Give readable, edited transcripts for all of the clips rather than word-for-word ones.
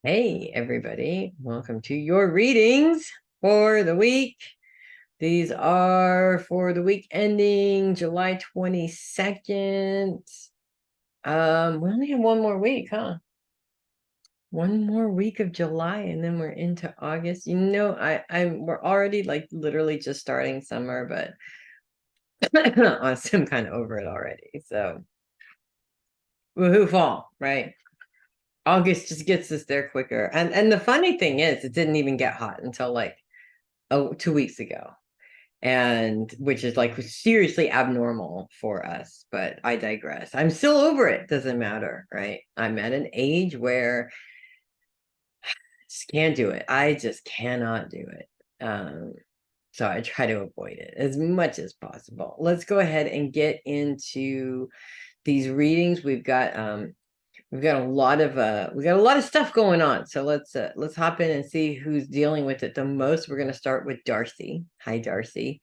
Hey, everybody. Welcome to your readings for the week. These are for the week ending July 22nd. We only have one more week, huh? One more week of July, and then we're into August. We're already like literally just starting summer, but honestly, I'm kind of over it already. So, woohoo, fall, right? August just gets us there quicker. And the funny thing is, it didn't even get hot until like 2 weeks ago, and which is like seriously abnormal for us, but I digress. I'm still over it. Doesn't matter, right? I'm at an age where I just can't do it. I just cannot do it. So I try to avoid it as much as possible. Let's go ahead and get into these readings. We've got a lot of stuff going on. So let's hop in and see who's dealing with it the most. We're going to start with Darcy. Hi, Darcy.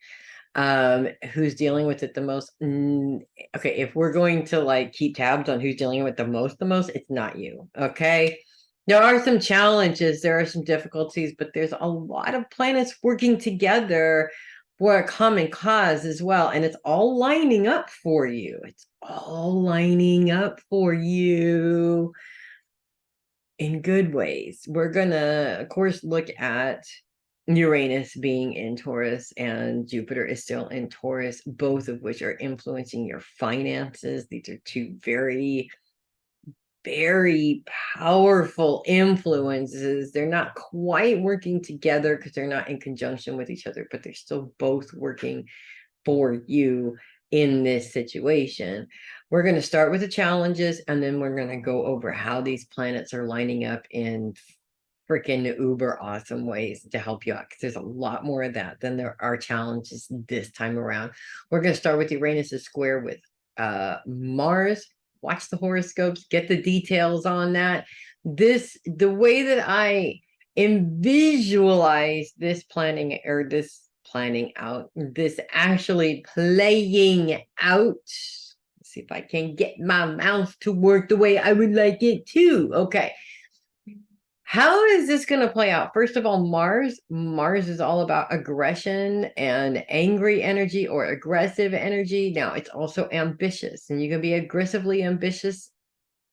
Who's dealing with it the most? Okay, if we're going to like keep tabs on who's dealing with the most, it's not you. Okay. There are some challenges, there are some difficulties, but there's a lot of planets working together for a common cause as well. And it's all lining up for you. It's all lining up for you in good ways. We're gonna, of course, look at Uranus being in Taurus and Jupiter is still in Taurus, both of which are influencing your finances. These are two very, very powerful influences. They're not quite working together because they're not in conjunction with each other, but they're still both working for you in this situation. We're going to start with the challenges, and then we're going to go over how these planets are lining up in freaking uber awesome ways to help you out, because there's a lot more of that than there are challenges this time around. We're going to start with Uranus's square with Mars. Watch the horoscopes, get the details on that. The way that I visualize this planning, or this planning out, this actually playing out. Let's see if I can get my mouth to work the way I would like it to. Okay. How is this going to play out? First of all, Mars is all about aggression and angry energy or aggressive energy. Now, it's also ambitious, and you can be aggressively ambitious.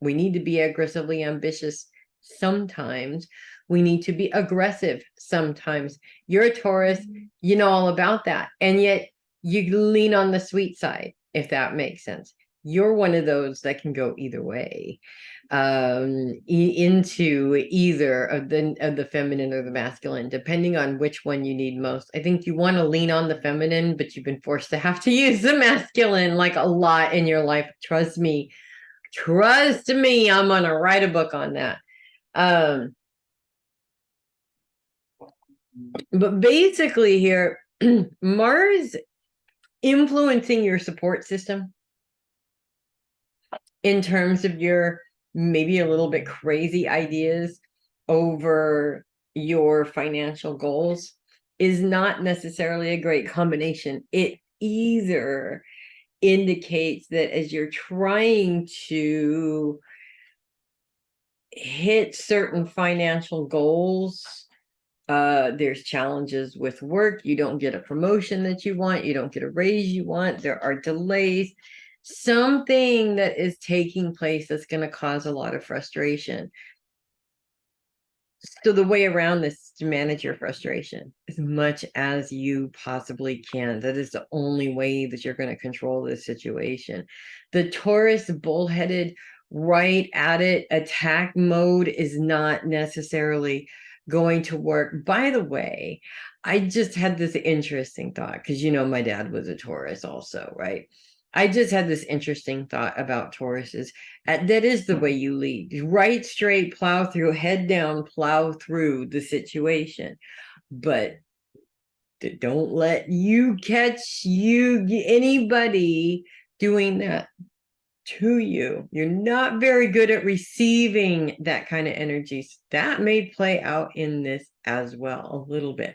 We need to be aggressively ambitious sometimes. We need to be aggressive sometimes. You're a Taurus, you know all about that. And yet you lean on the sweet side, if that makes sense. You're one of those that can go either way, into either of the feminine or the masculine, depending on which one you need most. I think you want to lean on the feminine, but you've been forced to have to use the masculine like a lot in your life. Trust me, I'm gonna write a book on that. But basically here, Mars influencing your support system in terms of your maybe a little bit crazy ideas over your financial goals is not necessarily a great combination. It either indicates that as you're trying to hit certain financial goals, there's challenges with work. You don't get a promotion that you want. You don't get a raise you want. There are delays. Something that is taking place that's going to cause a lot of frustration. So the way around this is to manage your frustration as much as you possibly can. That is the only way that you're going to control this situation. The Taurus bullheaded, right at it, attack mode is not necessarily going to work. By the way, I just had this interesting thought, because my dad was a Taurus also, right? I just had this interesting thought about Tauruses. That is the way you lead. Right, straight, plow through, head down, plow through the situation. But don't let you catch anybody doing that to you. You're not very good at receiving that kind of energy. So that may play out in this as well a little bit.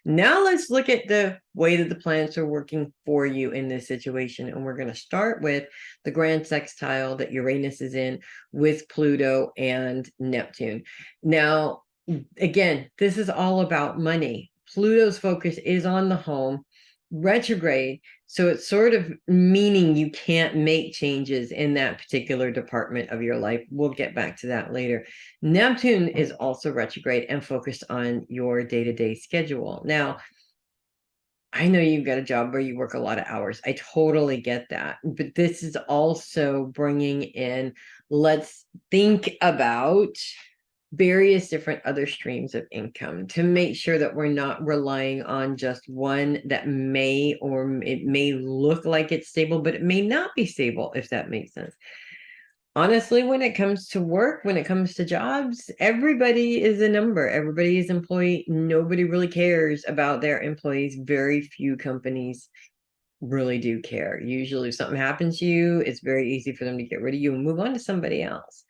Now let's look at the way that the planets are working for you in this situation. And we're going to start with the grand sextile that Uranus is in with Pluto and Neptune. Now, again, this is all about money. Pluto's focus is on the home, retrograde. So it's sort of meaning you can't make changes in that particular department of your life. We'll get back to that later. Neptune is also retrograde and focused on your day-to-day schedule. Now, I know you've got a job where you work a lot of hours. I totally get that. But this is also bringing in, let's think about various different other streams of income to make sure that we're not relying on just one that may, or it may look like it's stable, but it may not be stable, if that makes sense. Honestly, when it comes to work, when it comes to jobs, everybody is a number. Everybody is employee. Nobody really cares about their employees. Very few companies really do care. Usually if something happens to you, it's very easy for them to get rid of you and move on to somebody else.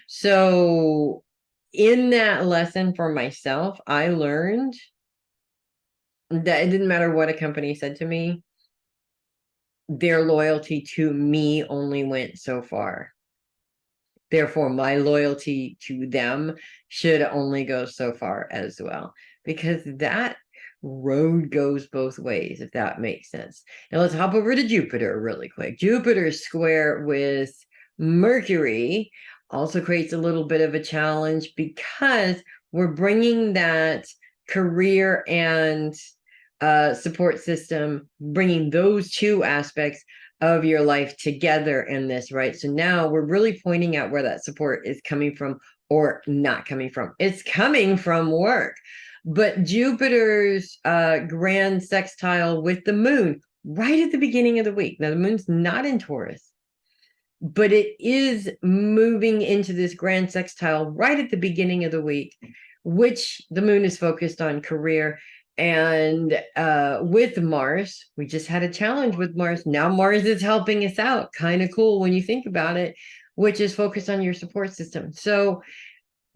So in that lesson for myself, I learned that it didn't matter what a company said to me. Their loyalty to me only went so far. Therefore, my loyalty to them should only go so far as well, because that road goes both ways, if that makes sense. Now let's hop over to Jupiter really quick. Jupiter's square with Mercury also creates a little bit of a challenge because we're bringing that career and support system, bringing those two aspects of your life together in this, right? So now we're really pointing out where that support is coming from or not coming from. It's coming from work. But Jupiter's grand sextile with the moon right at the beginning of the week. Now, the moon's not in Taurus, but it is moving into this grand sextile right at the beginning of the week, which the moon is focused on career. And with Mars, we just had a challenge with Mars. Now Mars is helping us out. Kind of cool when you think about it, which is focused on your support system. So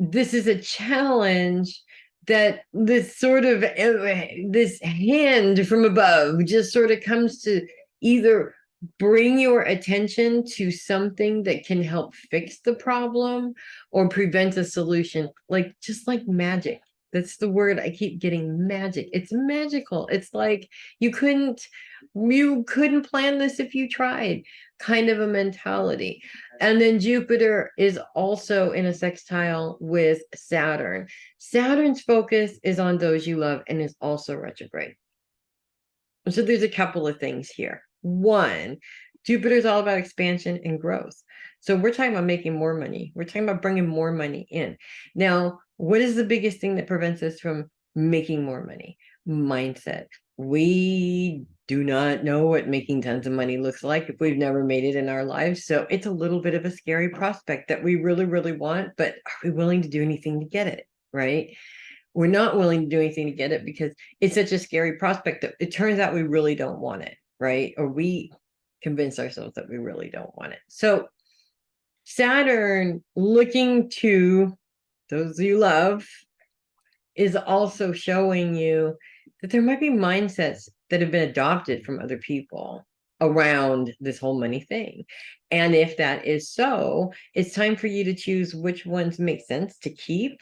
this is a challenge that this sort of this hand from above just sort of comes to either bring your attention to something that can help fix the problem or prevent a solution, like just like magic. That's the word I keep getting, magic. It's magical. It's like you couldn't plan this if you tried, kind of a mentality. And then Jupiter is also in a sextile with Saturn. Saturn's focus is on those you love and is also retrograde. So there's a couple of things here. One, Jupiter's all about expansion and growth. So we're talking about making more money. We're talking about bringing more money in. Now, what is the biggest thing that prevents us from making more money? Mindset. We do not know what making tons of money looks like if we've never made it in our lives. So it's a little bit of a scary prospect that we really, really want, but are we willing to do anything to get it, right? We're not willing to do anything to get it because it's such a scary prospect that it turns out we really don't want it, right? Or we convince ourselves that we really don't want it. So Saturn, looking to those you love, is also showing you that there might be mindsets that have been adopted from other people around this whole money thing. And if that is so, it's time for you to choose which ones make sense to keep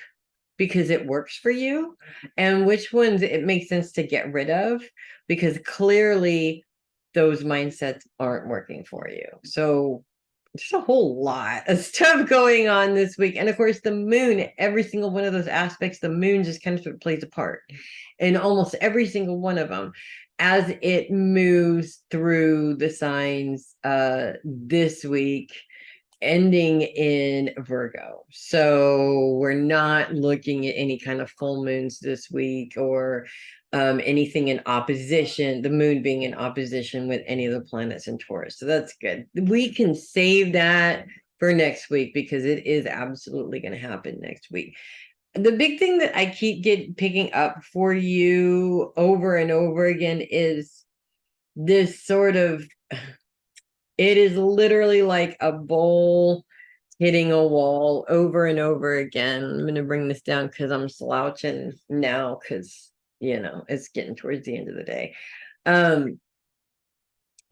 because it works for you, and which ones it makes sense to get rid of because clearly those mindsets aren't working for you. So there's a whole lot of stuff going on this week. And of course, the moon, every single one of those aspects, the moon just kind of sort of plays a part in almost every single one of them as it moves through the signs this week, ending in Virgo. So we're not looking at any kind of full moons this week or anything in opposition, the moon being in opposition with any of the planets in Taurus. So that's good. We can save that for next week because it is absolutely going to happen next week. The big thing that I keep picking up for you over and over again is this sort of, it is literally like a bowl hitting a wall over and over again. I'm going to bring this down because I'm slouching now because it's getting towards the end of the day.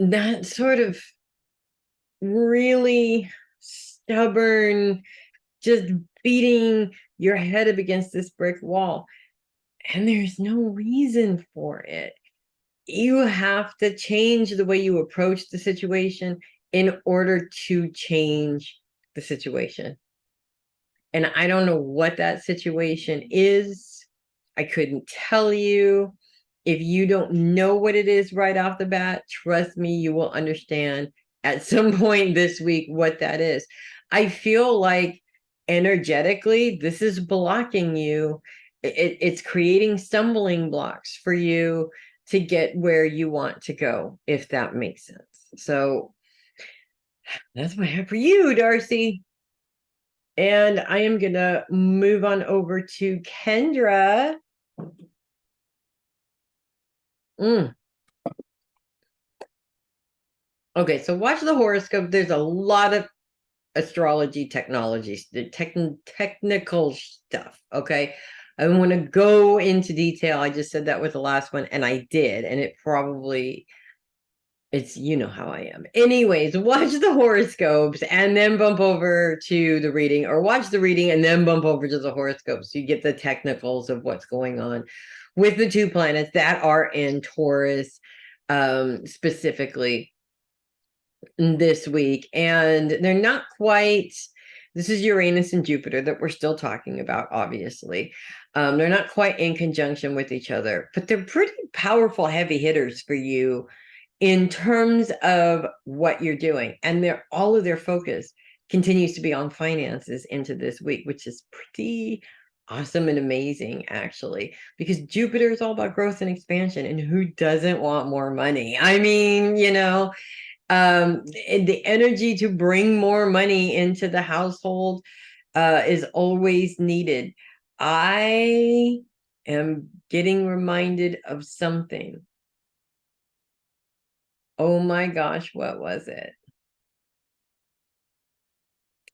That sort of really stubborn, just beating your head up against this brick wall. And there's no reason for it. You have to change the way you approach the situation in order to change the situation. And I don't know what that situation is. I couldn't tell you. If you don't know what it is right off the bat, trust me, you will understand at some point this week what that is. I feel like energetically, this is blocking you. It's creating stumbling blocks for you to get where you want to go, if that makes sense. So that's what I have for you, Darcy. And I am going to move on over to Kendra. Okay, so watch the horoscope. There's a lot of astrology technology, technical stuff. Okay, I want to go into detail. I just said that with the last one, and I did, and it's how I am. Anyways, watch the horoscopes and then bump over to the reading, or watch the reading and then bump over to the horoscopes. So you get the technicals of what's going on with the two planets that are in Taurus, specifically this week. And they're not quite, this is Uranus and Jupiter that we're still talking about, obviously. They're not quite in conjunction with each other, but they're pretty powerful heavy hitters for you in terms of what you're doing. And all of their focus continues to be on finances into this week, which is pretty awesome and amazing, actually, because Jupiter is all about growth and expansion, and who doesn't want more money? I mean, the energy to bring more money into the household is always needed. I am getting reminded of something. Oh my gosh, what was it?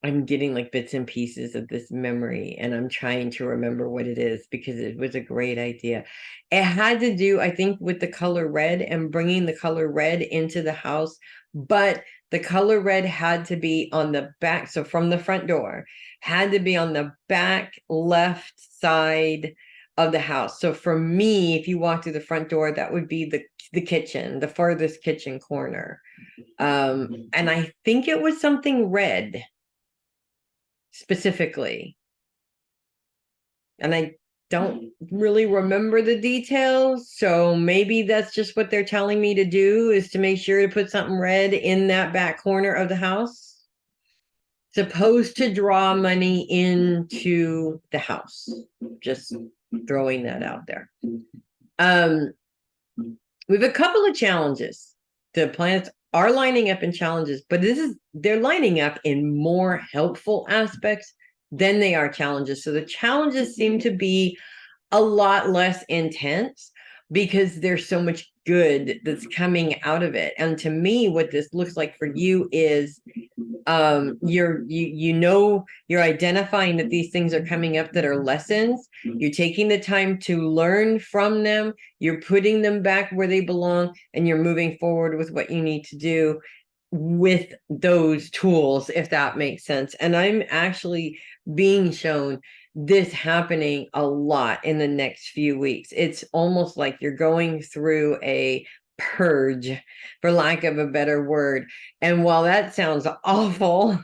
I'm getting like bits and pieces of this memory, and I'm trying to remember what it is because it was a great idea. It had to do, I think, with the color red and bringing the color red into the house, but the color red had to be on the back. So from the front door, had to be on the back left side of the house. So for me, if you walk through the front door, that would be the kitchen, the farthest kitchen corner. And I think it was something red specifically. And I don't really remember the details, so maybe that's just what they're telling me to do, is to make sure to put something red in that back corner of the house. Supposed to draw money into the house. Just throwing that out there. We have a couple of challenges. The planets are lining up in challenges, but they're lining up in more helpful aspects than they are challenges. So the challenges seem to be a lot less intense because there's so much good that's coming out of it. And to me, what this looks like for you is you're identifying that these things are coming up that are lessons. You're taking the time to learn from them, you're putting them back where they belong, and you're moving forward with what you need to do with those tools, if that makes sense. And I'm actually being shown this happening a lot in the next few weeks. It's almost like you're going through a purge, for lack of a better word. And while that sounds awful,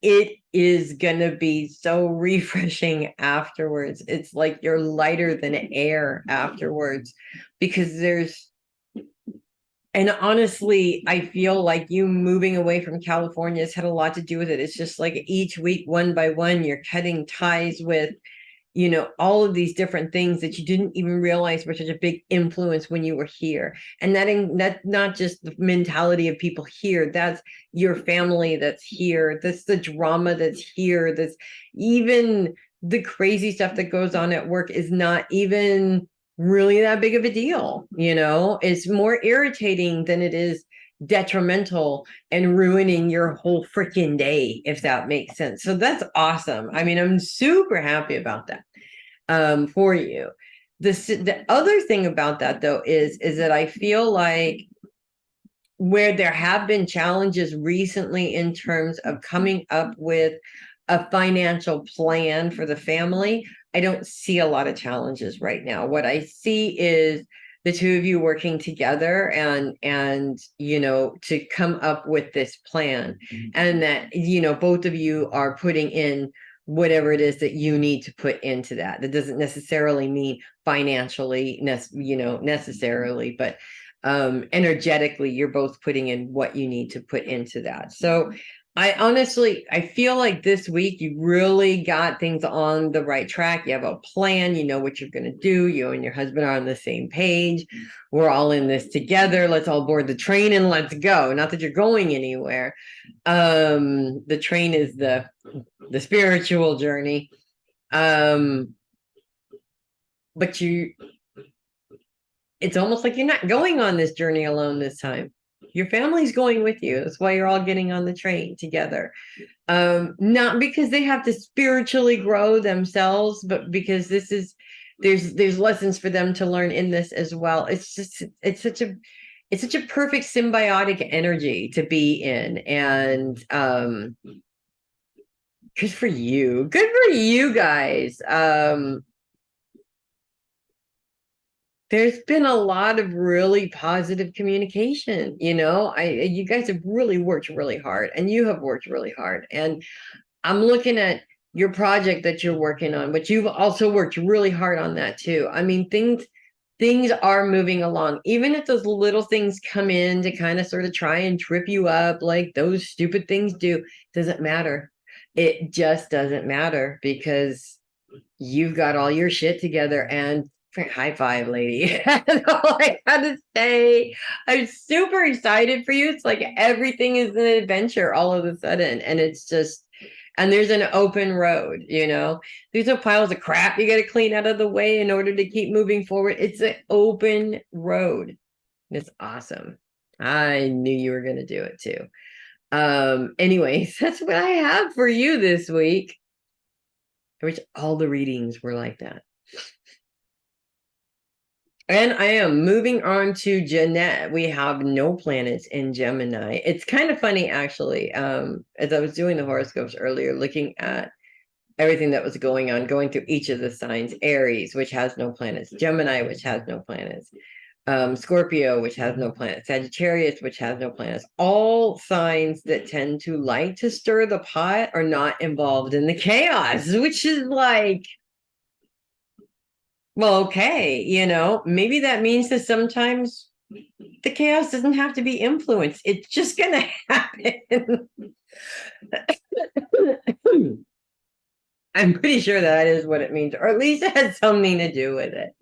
it is going to be so refreshing afterwards. It's like you're lighter than air afterwards, because and honestly, I feel like you moving away from California has had a lot to do with it. It's just like each week, one by one, you're cutting ties with, all of these different things that you didn't even realize were such a big influence when you were here. And that's not just the mentality of people here. That's your family that's here. That's the drama that's here. That's even the crazy stuff that goes on at work is not even really that big of a deal. It's more irritating than it is detrimental and ruining your whole freaking day, if that makes sense. So that's awesome. I mean, I'm super happy about that for you. The other thing about that though is that I feel like where there have been challenges recently in terms of coming up with a financial plan for the family, I don't see a lot of challenges right now. What I see is the two of you working together and you know, to come up with this plan, and that, you know, both of you are putting in whatever it is that you need to put into that. That doesn't necessarily mean financially, you know, necessarily, but energetically, you're both putting in what you need to put into that. So I feel like this week you really got things on the right track. You have a plan, you know what you're going to do. You and your husband are on the same page. We're all in this together. Let's all board the train and let's go. Not that you're going anywhere. The train is the spiritual journey. But it's almost like you're not going on this journey alone this time. Your family's going with you. That's why you're all getting on the train together. Not because they have to spiritually grow themselves, but because there's lessons for them to learn in this as well. It's such a perfect symbiotic energy to be in. And good for you. Good for you guys. There's been a lot of really positive communication. You know, you guys have really worked really hard, and you have worked really hard. And I'm looking at your project that you're working on, but you've also worked really hard on that too. I mean, things are moving along, even if those little things come in to kind of sort of try and trip you up, like those stupid things do. Doesn't matter. It just doesn't matter, because you've got all your shit together. And high five, lady. That's all I had to say. I'm super excited for you. It's like everything is an adventure all of a sudden. And it's just, and there's an open road, you know. There's no piles of crap you got to clean out of the way in order to keep moving forward. It's an open road. It's awesome. I knew you were going to do it too. Anyways, that's what I have for you this week. I wish all the readings were like that. And I am moving on to Jeannette. We have no planets in Gemini. It's kind of funny, actually. As I was doing the horoscopes earlier, looking at everything that was going on, going through each of the signs: Aries, which has no planets; Gemini, which has no planets; Scorpio, which has no planets; Sagittarius, which has no planets. All signs that tend to like to stir the pot are not involved in the chaos, which is like, well, okay, you know, maybe that means that sometimes the chaos doesn't have to be influenced. It's just going to happen. I'm pretty sure that is what it means, or at least it has something to do with it.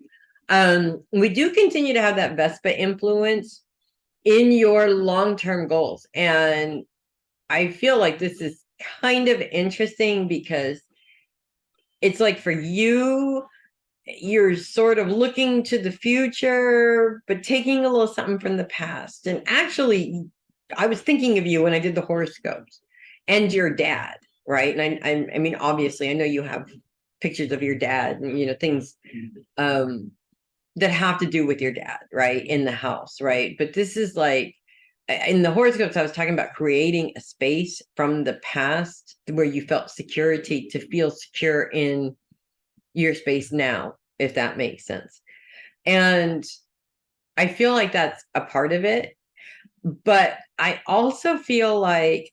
We do continue to have that Vespa influence in your long-term goals. And I feel like this is kind of interesting because it's like, for you, you're sort of looking to the future, but taking a little something from the past. And actually, I was thinking of you when I did the horoscopes, and your dad, right? And I mean, obviously, I know you have pictures of your dad and, you know, things that have to do with your dad, right, in the house, right? But this is like, in the horoscopes, I was talking about creating a space from the past where you felt security to feel secure in your space now, if that makes sense. And I feel like that's a part of it. But I also feel like,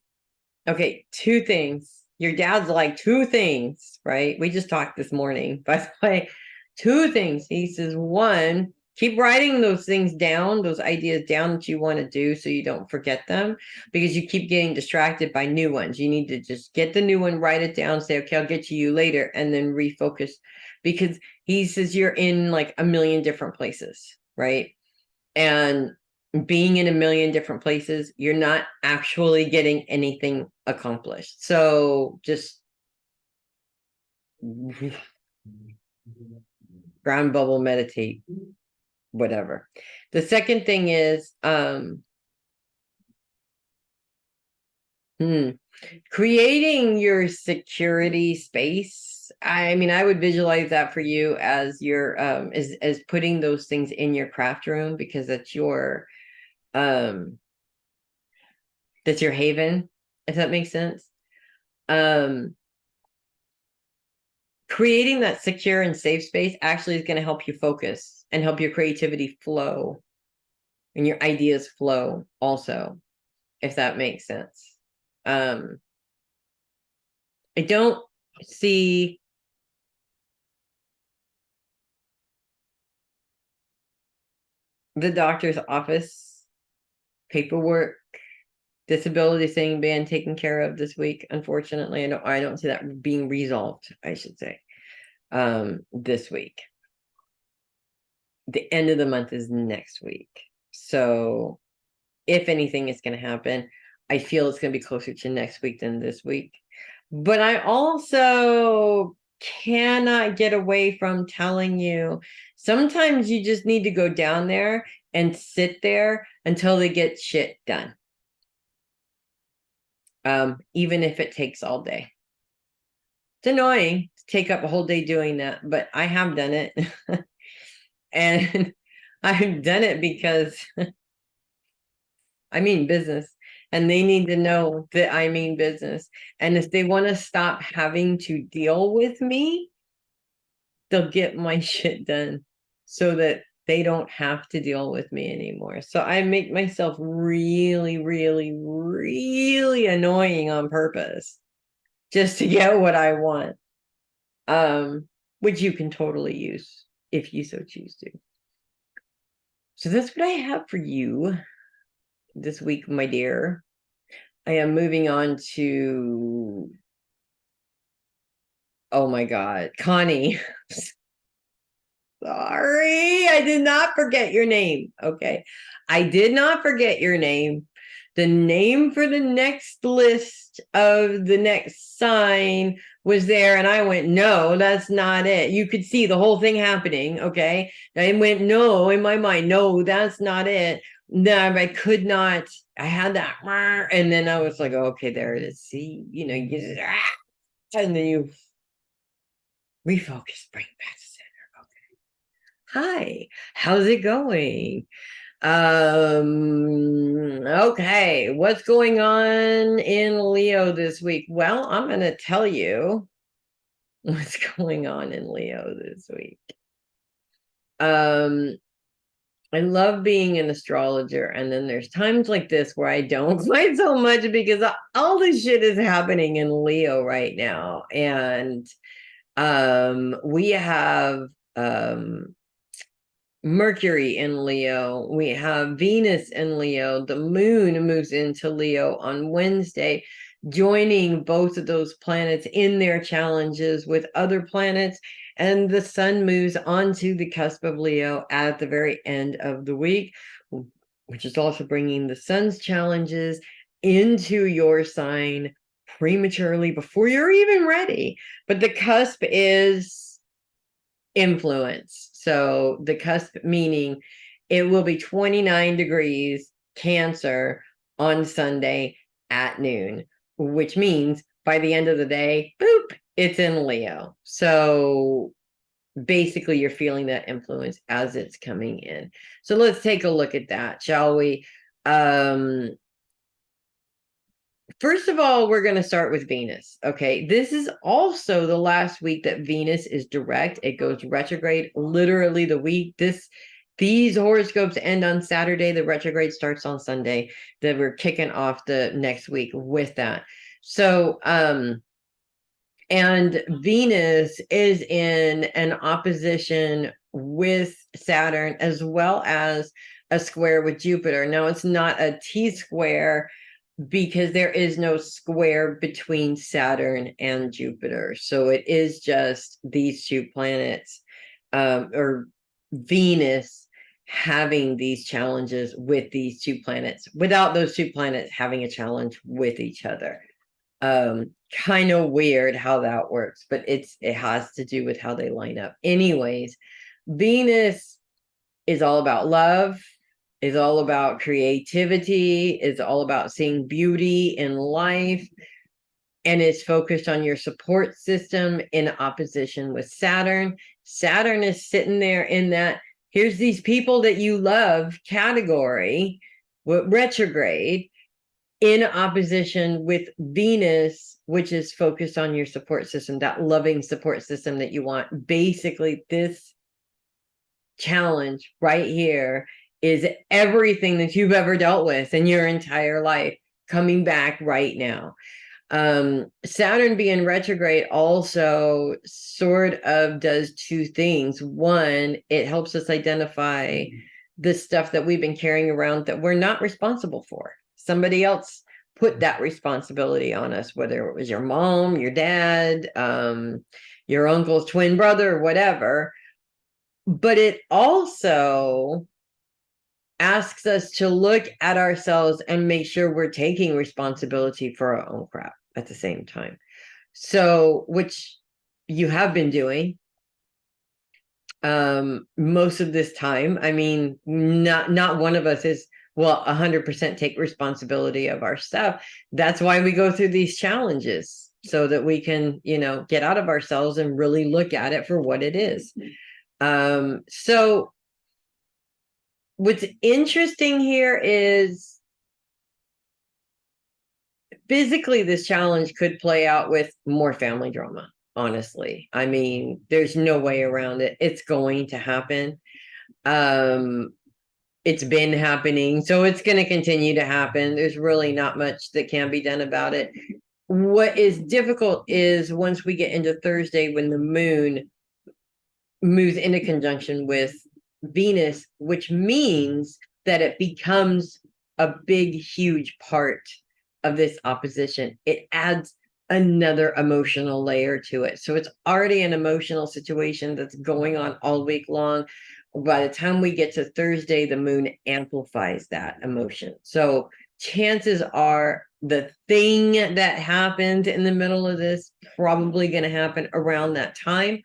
okay, two things. Your dad's like, two things, right? We just talked this morning, by the way. Two things. He says, one, keep writing those things down, those ideas down that you want to do, so you don't forget them, because you keep getting distracted by new ones. You need to just get the new one, write it down, say, okay, I'll get to you later, and then refocus. Because he says you're in like a million different places, right? And being in a million different places, you're not actually getting anything accomplished. So just ground bubble, meditate, whatever. The second thing is creating your security space I mean, I would visualize that for you as your as putting those things in your craft room, because that's your haven, if that makes sense. Creating that secure and safe space actually is going to help you focus and help your creativity flow and your ideas flow also, if that makes sense. I don't see the doctor's office paperwork disability thing being taken care of this week. Unfortunately, I don't see that being resolved, I should say, this week. The end of the month is next week. So if anything is going to happen, I feel it's going to be closer to next week than this week. But I also cannot get away from telling you, sometimes you just need to go down there and sit there until they get shit done. Even if it takes all day. It's annoying to take up a whole day doing that, but I have done it. And I've done it because I mean business, and they need to know that I mean business. And if they want to stop having to deal with me, they'll get my shit done so that they don't have to deal with me anymore. So I make myself really, really, really annoying on purpose just to get what I want, which you can totally use if you so choose to. So that's what I have for you this week, my dear. I am moving on to, oh my God, Connie. Sorry, I did not forget your name. Okay. I did not forget your name. The name for the next list of the next sign was there, and I went, no, that's not it. You could see the whole thing happening. Okay. I went, no, in my mind, no, that's not it. No, I could not. I had that, and then I was like, oh, okay, there it is. See, you know, you just, and then you refocus, bring back to center. Okay. Hi, how's it going? Okay, what's going on in Leo this week? Well, I'm going to tell you what's going on in Leo this week. I love being an astrologer, and then there's times like this where I don't quite so much, because all this shit is happening in Leo right now. And we have Mercury in Leo, we have Venus in Leo, the moon moves into Leo on Wednesday, joining both of those planets in their challenges with other planets, and the sun moves onto the cusp of Leo at the very end of the week, which is also bringing the sun's challenges into your sign prematurely before you're even ready. But the cusp is influence. So the cusp meaning it will be 29 degrees Cancer on Sunday at noon, which means by the end of the day, boop, it's in Leo. So basically you're feeling that influence as it's coming in. So let's take a look at that, shall we? First of all, we're going to start with Venus. Okay, this is also the last week that Venus is direct. It goes retrograde literally the week. These horoscopes end on Saturday. The retrograde starts on Sunday. That we're kicking off the next week with that. So, and Venus is in an opposition with Saturn, as well as a square with Jupiter. Now, it's not a T-square, because there is no square between Saturn and Jupiter. So it is just these two planets, or Venus having these challenges with these two planets, without those two planets having a challenge with each other. Kind of weird how that works, but it has to do with how they line up. Anyways, Venus is all about love, is all about creativity, is all about seeing beauty in life. and it's focused on your support system in opposition with Saturn. Saturn is sitting there in that, here's these people that you love category, with retrograde, in opposition with Venus, which is focused on your support system, that loving support system that you want. Basically, this challenge right here is everything that you've ever dealt with in your entire life coming back right now. Saturn being retrograde also sort of does two things. One, it helps us identify the stuff that we've been carrying around that we're not responsible for. Somebody else put that responsibility on us, whether it was your mom, your dad, your uncle's twin brother, whatever. But it also asks us to look at ourselves and make sure we're taking responsibility for our own crap at the same time. So, which you have been doing most of this time. I mean, not one of us is, well, 100% take responsibility of our stuff. That's why we go through these challenges, so that we can, get out of ourselves and really look at it for what it is. So what's interesting here is physically this challenge could play out with more family drama, honestly. I mean, there's no way around it. It's going to happen. It's been happening, so it's going to continue to happen. There's really not much that can be done about it. What is difficult is once we get into Thursday, when the moon moves into conjunction with Venus, which means that it becomes a big, huge part of this opposition. It adds another emotional layer to it. So it's already an emotional situation that's going on all week long. By the time we get to Thursday, the moon amplifies that emotion. So chances are the thing that happened in the middle of this probably going to happen around that time,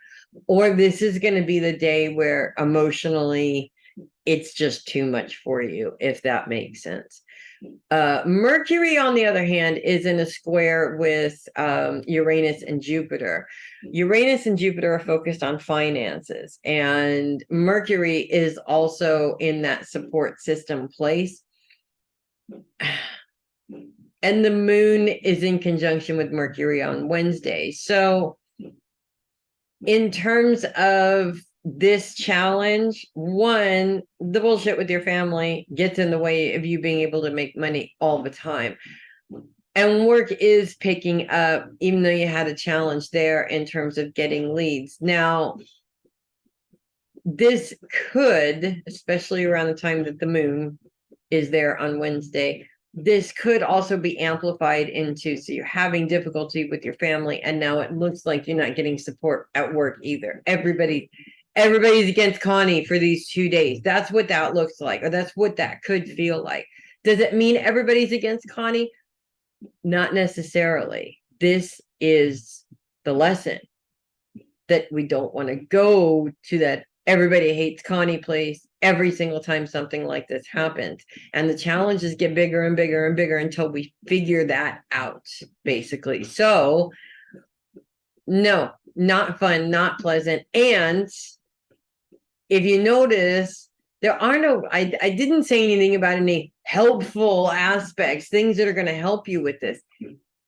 or this is going to be the day where emotionally it's just too much for you, if that makes sense. Mercury, on the other hand, is in a square with Uranus and Jupiter. Uranus and Jupiter are focused on finances, and Mercury is also in that support system place. And the moon is in conjunction with Mercury on Wednesday. So in terms of this challenge, one, the bullshit with your family gets in the way of you being able to make money all the time. And work is picking up, even though you had a challenge there in terms of getting leads. Now, this could, especially around the time that the moon is there on Wednesday, this could also be amplified into, so you're having difficulty with your family, and now it looks like you're not getting support at work either. Everybody's against Connie for these 2 days. That's what that looks like, or that's what that could feel like. Does it mean everybody's against Connie? Not necessarily. This is the lesson, that we don't want to go to that everybody hates Connie place every single time something like this happens. And the challenges get bigger and bigger and bigger until we figure that out, basically. So, no, not fun, not pleasant. And if you notice, there are no, I didn't say anything about any helpful aspects, things that are going to help you with this,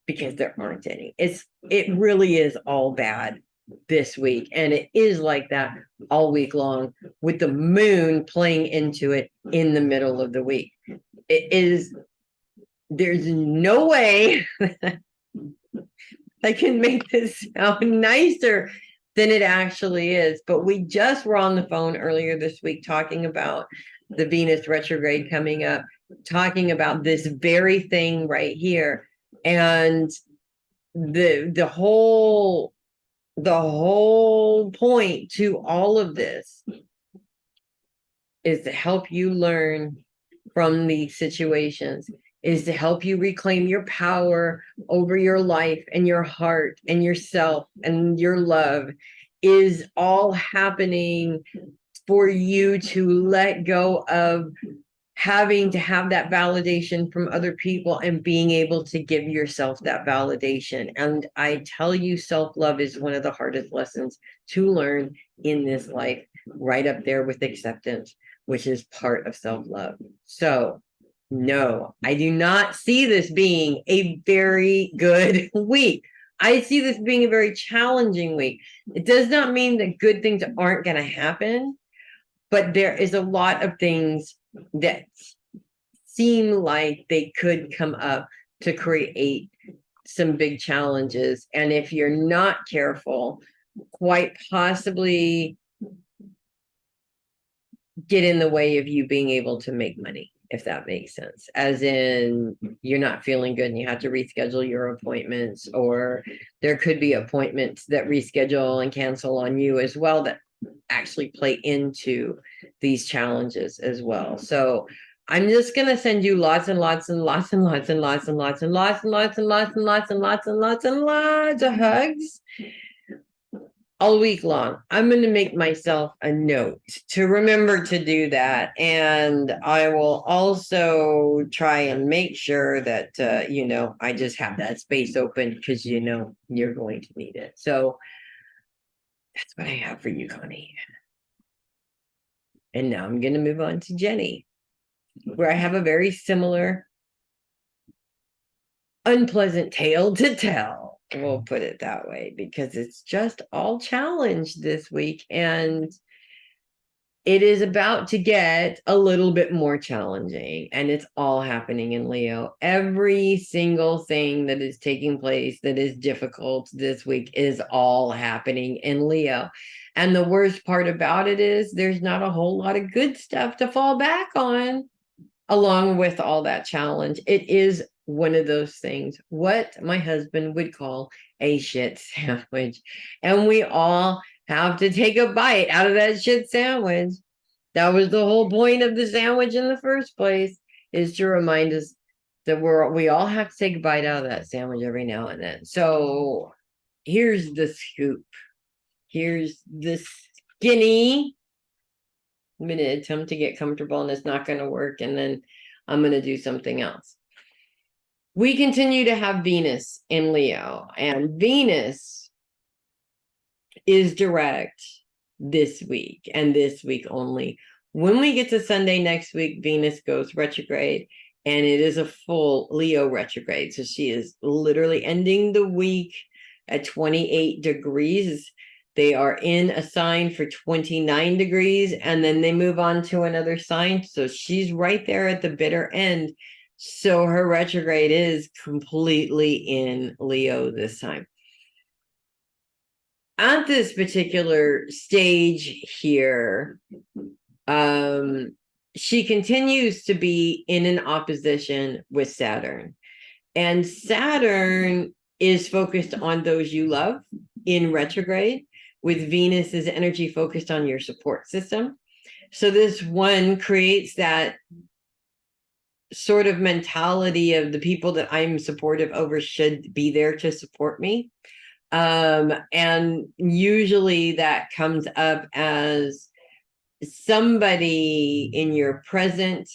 because there aren't any. It really is all bad this week, and it is like that all week long, with the moon playing into it in the middle of the week. There's no way I can make this sound nicer than it actually is. But we just were on the phone earlier this week talking about the Venus retrograde coming up, talking about this very thing right here. And the whole point to all of this is to help you learn from these situations, is to help you reclaim your power over your life and your heart and yourself and your love, is all happening for you to let go of having to have that validation from other people and being able to give yourself that validation. And I tell you, self-love is one of the hardest lessons to learn in this life, right up there with acceptance, which is part of self-love. So no, I do not see this being a very good week. I see this being a very challenging week. It does not mean that good things aren't going to happen, but there is a lot of things that seem like they could come up to create some big challenges. And if you're not careful, quite possibly get in the way of you being able to make money, if that makes sense. As in, you're not feeling good and you have to reschedule your appointments, or there could be appointments that reschedule and cancel on you as well that actually play into these challenges as well. So I'm just gonna send you lots and lots and lots and lots and lots and lots and lots and lots and lots and lots and lots and lots and lots of hugs all week long. I'm going to make myself a note to remember to do that. And I will also try and make sure that, I just have that space open because, you're going to need it. So that's what I have for you, Connie. And now I'm going to move on to Jenny, where I have a very similar unpleasant tale to tell. We'll put it that way, because it's just all challenged this week, and it is about to get a little bit more challenging, and it's all happening in Leo. Every single thing that is taking place that is difficult this week is all happening in Leo. And the worst part about it is there's not a whole lot of good stuff to fall back on along with all that challenge. It is one of those things, what my husband would call a shit sandwich. And we all have to take a bite out of that shit sandwich. That was the whole point of the sandwich in the first place, is to remind us that we all have to take a bite out of that sandwich every now and then. So here's the scoop. Here's the skinny. I'm going to attempt to get comfortable and it's not going to work. And then I'm going to do something else. We continue to have Venus in Leo, and Venus is direct this week and this week only. When we get to Sunday next week, Venus goes retrograde, and it is a full Leo retrograde. So she is literally ending the week at 28 degrees. They are in a sign for 29 degrees, and then they move on to another sign. So she's right there at the bitter end. So her retrograde is completely in Leo this time. At this particular stage here, she continues to be in an opposition with Saturn. And Saturn is focused on those you love in retrograde, with Venus's energy focused on your support system. So this one creates that sort of mentality of the people that I'm supportive over should be there to support me. And usually that comes up as somebody in your present,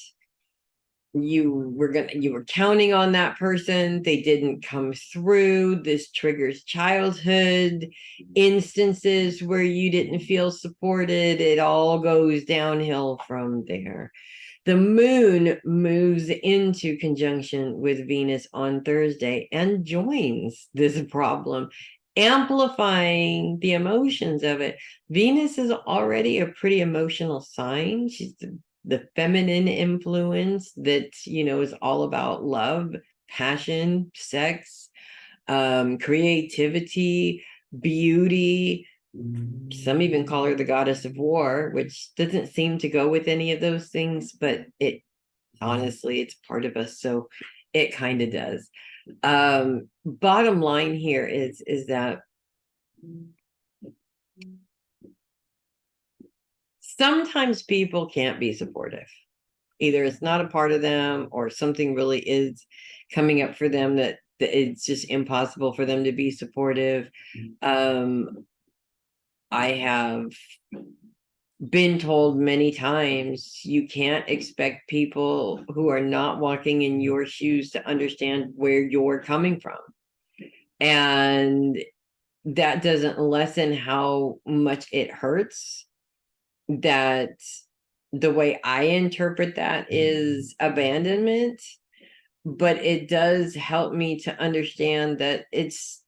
you were counting on that person, they didn't come through. This triggers childhood instances where you didn't feel supported. It all goes downhill from there. The moon moves into conjunction with Venus on Thursday and joins this problem, amplifying the emotions of it. Venus is already a pretty emotional sign. She's the feminine influence that, is all about love, passion, sex, creativity, beauty. Some even call her the goddess of war, which doesn't seem to go with any of those things, but it honestly, it's part of us, so it kind of does. Bottom line here is that sometimes people can't be supportive. Either it's not a part of them, or something really is coming up for them that it's just impossible for them to be supportive. I have been told many times, you can't expect people who are not walking in your shoes to understand where you're coming from. And that doesn't lessen how much it hurts. That the way I interpret that is abandonment, but it does help me to understand that it's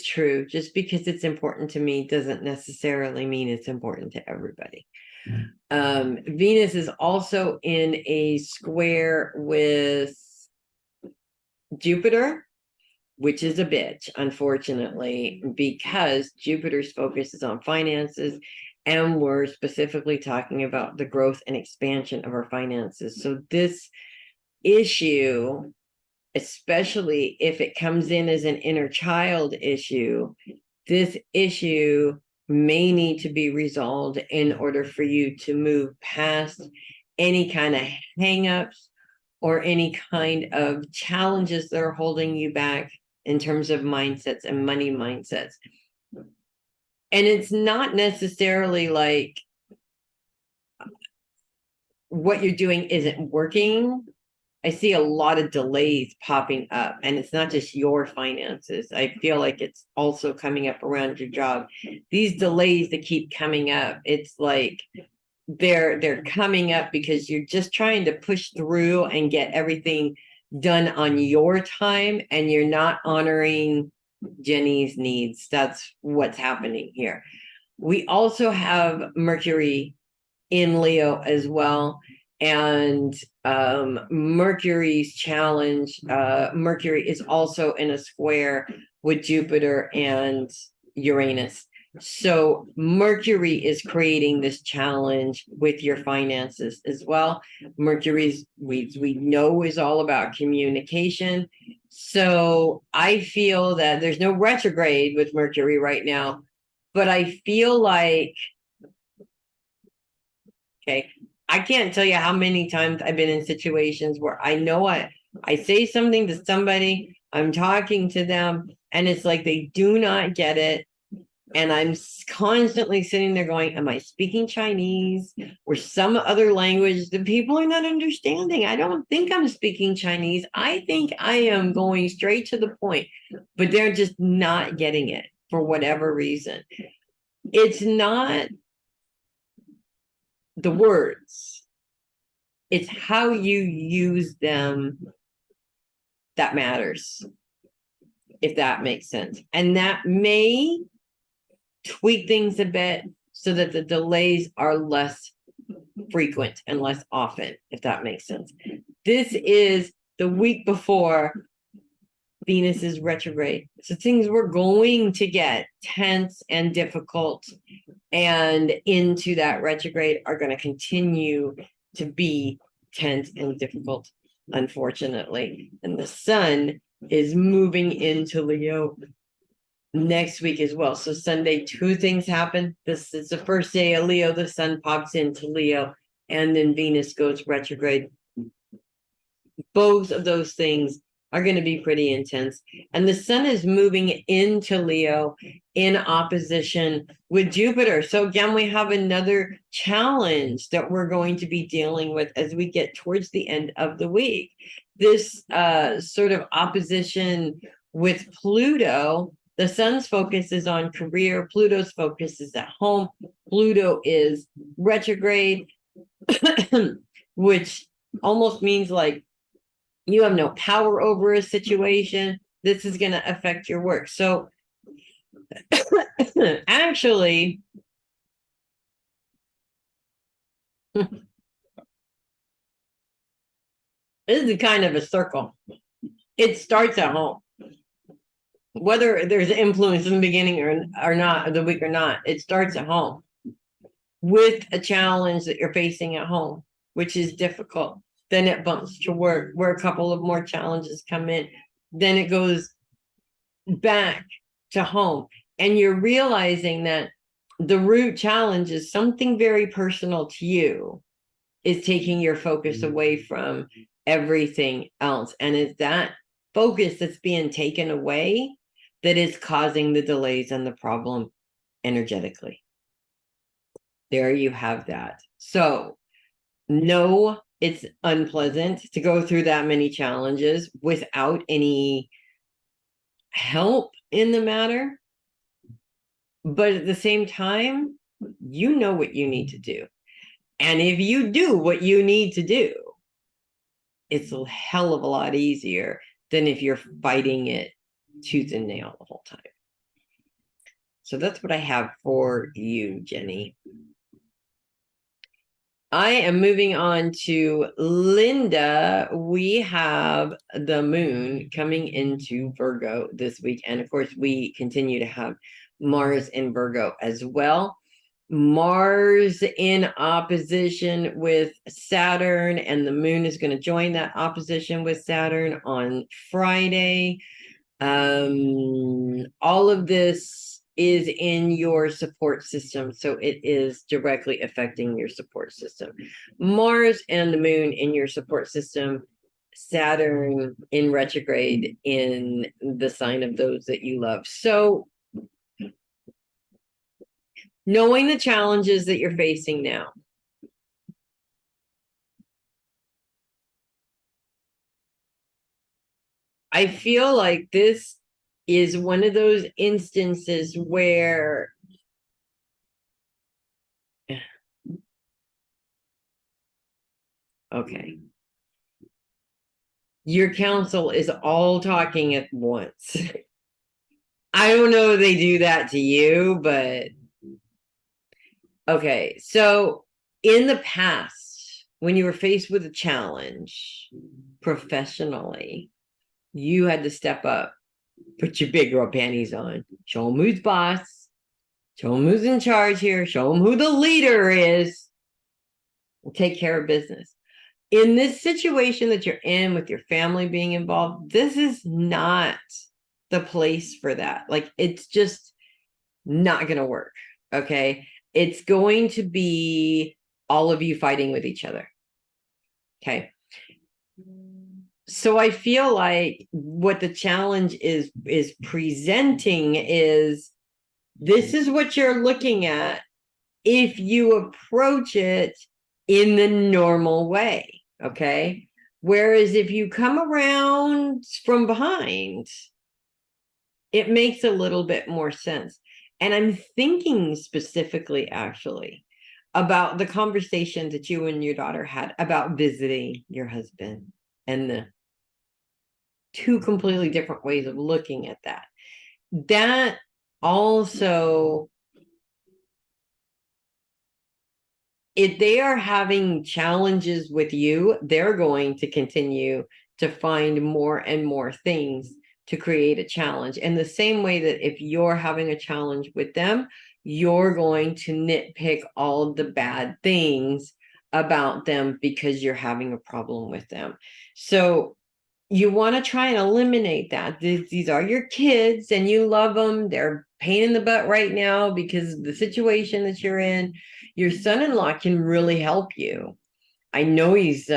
true. Just because it's important to me doesn't necessarily mean it's important to everybody. Venus is also in a square with Jupiter, which is a bitch, unfortunately, because Jupiter's focus is on finances, and we're specifically talking about the growth and expansion of our finances. So this issue, especially if it comes in as an inner child issue, this issue may need to be resolved in order for you to move past any kind of hangups or any kind of challenges that are holding you back in terms of mindsets and money mindsets. And it's not necessarily like what you're doing isn't working. I see a lot of delays popping up, and it's not just your finances. I feel like it's also coming up around your job. These delays that keep coming up, it's like they're coming up because you're just trying to push through and get everything done on your time, and you're not honoring Jenny's needs. That's what's happening here. We also have Mercury in Leo as well. And Mercury's challenge, Mercury is also in a square with Jupiter and Uranus. So Mercury is creating this challenge with your finances as well. Mercury's, we know, is all about communication. So I feel that there's no retrograde with Mercury right now, but I feel like, okay, I can't tell you how many times I've been in situations where I know I say something to somebody, I'm talking to them, and it's like they do not get it. And I'm constantly sitting there going, am I speaking Chinese or some other language that people are not understanding? I don't think I'm speaking Chinese. I think I am going straight to the point, but they're just not getting it for whatever reason. It's not the words, it's how you use them that matters, if that makes sense. And that may tweak things a bit so that the delays are less frequent and less often, if that makes sense. This is the week before Venus is retrograde. So things were going to get tense and difficult, and into that retrograde are going to continue to be tense and difficult, unfortunately. And the sun is moving into Leo next week as well. So Sunday, two things happen. This is the first day of Leo. The sun pops into Leo, and then Venus goes retrograde. Both of those things are going to be pretty intense. And the sun is moving into Leo in opposition with Jupiter. So again, we have another challenge that we're going to be dealing with as we get towards the end of the week. This sort of opposition with Pluto. The sun's focus is on career. Pluto's focus is at home. Pluto is retrograde, which almost means like you have no power over a situation. This is going to affect your work. So actually, this is kind of a circle. It starts at home. Whether there's influence in the beginning or not, or the week or not, it starts at home with a challenge that you're facing at home, which is difficult. Then it bumps to work, where a couple of more challenges come in. Then it goes back to home. And you're realizing that the root challenge is something very personal to you, is taking your focus away from everything else. And it's that focus that's being taken away that is causing the delays and the problem energetically. there you have that. So no, it's unpleasant to go through that many challenges without any help in the matter. But at the same time, you know what you need to do. And if you do what you need to do, it's a hell of a lot easier than if you're fighting it tooth and nail the whole time. So that's what I have for you, Jenny. I am moving on to Linda. We have the moon coming into Virgo this week. And of course, we continue to have Mars in Virgo as well. Mars in opposition with Saturn, and the moon is going to join that opposition with Saturn on Friday. All of this is in your support system, so it is directly affecting your support system. Mars and the moon in your support system, Saturn in retrograde in the sign of those that you love. So knowing the challenges that you're facing now, I feel like this is one of those instances where okay, your council is all talking at once. I don't know if they do that to you, but okay. So in the past, when you were faced with a challenge professionally, you had to step up, put your big girl panties on, show them who's boss, show them who's in charge here, show them who the leader is, and take care of business. In this situation that you're in with your family being involved, this is not the place for that. Like, it's just not going to work. Okay. It's going to be all of you fighting with each other. Okay. So I feel like what the challenge is presenting is this is what you're looking at if you approach it in the normal way. Okay. Whereas if you come around from behind, it makes a little bit more sense. And I'm thinking specifically, actually, about the conversation that you and your daughter had about visiting your husband and the two completely different ways of looking at that. That also, if they are having challenges with you, they're going to continue to find more and more things to create a challenge. In the same way that if you're having a challenge with them, you're going to nitpick all of the bad things about them because you're having a problem with them. So you want to try and eliminate that. These are your kids and you love them. They're pain in the butt right now because of the situation that you're in. Your son-in-law can really help you. I know he's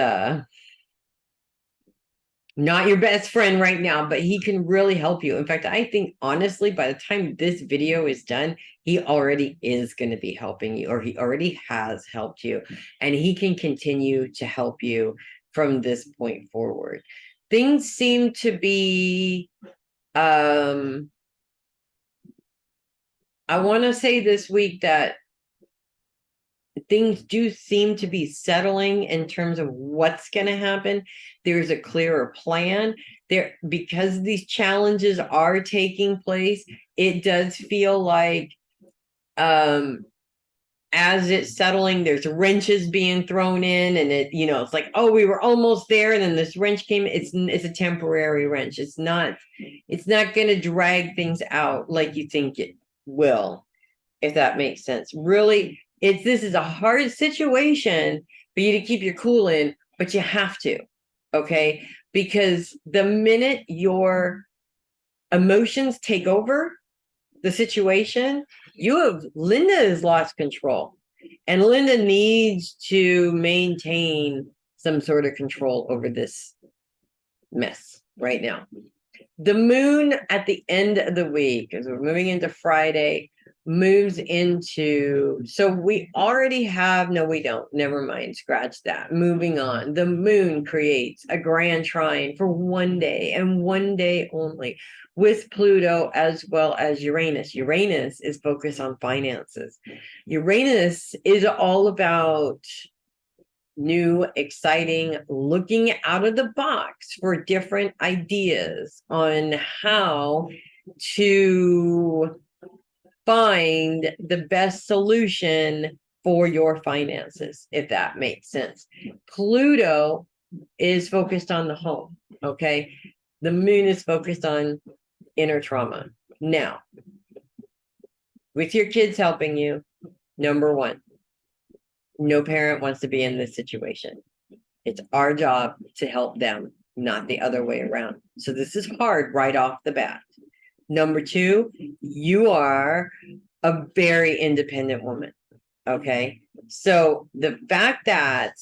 not your best friend right now, but he can really help you. In fact, I think honestly, by the time this video is done, he already is going to be helping you, or he already has helped you, and he can continue to help you from this point forward. Things seem to be, I want to say this week that things do seem to be settling in terms of what's going to happen. There's a clearer plan there because these challenges are taking place. It does feel like as it's settling, there's wrenches being thrown in, and it, you know, it's like, oh, we were almost there, and then this wrench came. It's a temporary wrench. It's not going to drag things out like you think it will, if that makes sense. Really, this is a hard situation for you to keep your cool in, but you have to, okay? Because the minute your emotions take over the situation, Linda has lost control, and Linda needs to maintain some sort of control over this mess right now. The moon at the end of the week, as we're moving into Friday, moves into, so we already have, no, we don't, never mind, scratch that. Moving on, the moon creates a grand trine for one day and one day only with Pluto as well as Uranus. Uranus is focused on finances. Uranus is all about new, exciting, looking out of the box for different ideas on how to find the best solution for your finances, if that makes sense. Pluto is focused on the home, okay? The moon is focused on inner trauma. Now, with your kids helping you, number one, no parent wants to be in this situation. It's our job to help them, not the other way around. So this is hard right off the bat. Number two, you are a very independent woman. Okay. So the fact that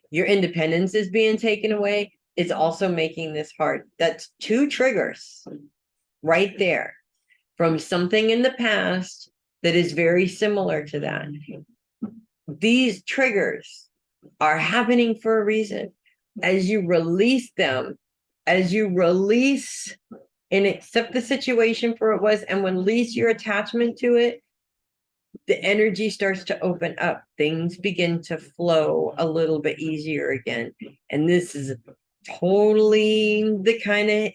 your independence is being taken away is also making this hard. That's two triggers right there from something in the past that is very similar to that. These triggers are happening for a reason. As you release them, as you release and accept the situation for what it was and release your attachment to it, the energy starts to open up. Things begin to flow a little bit easier again. And this is totally the kind of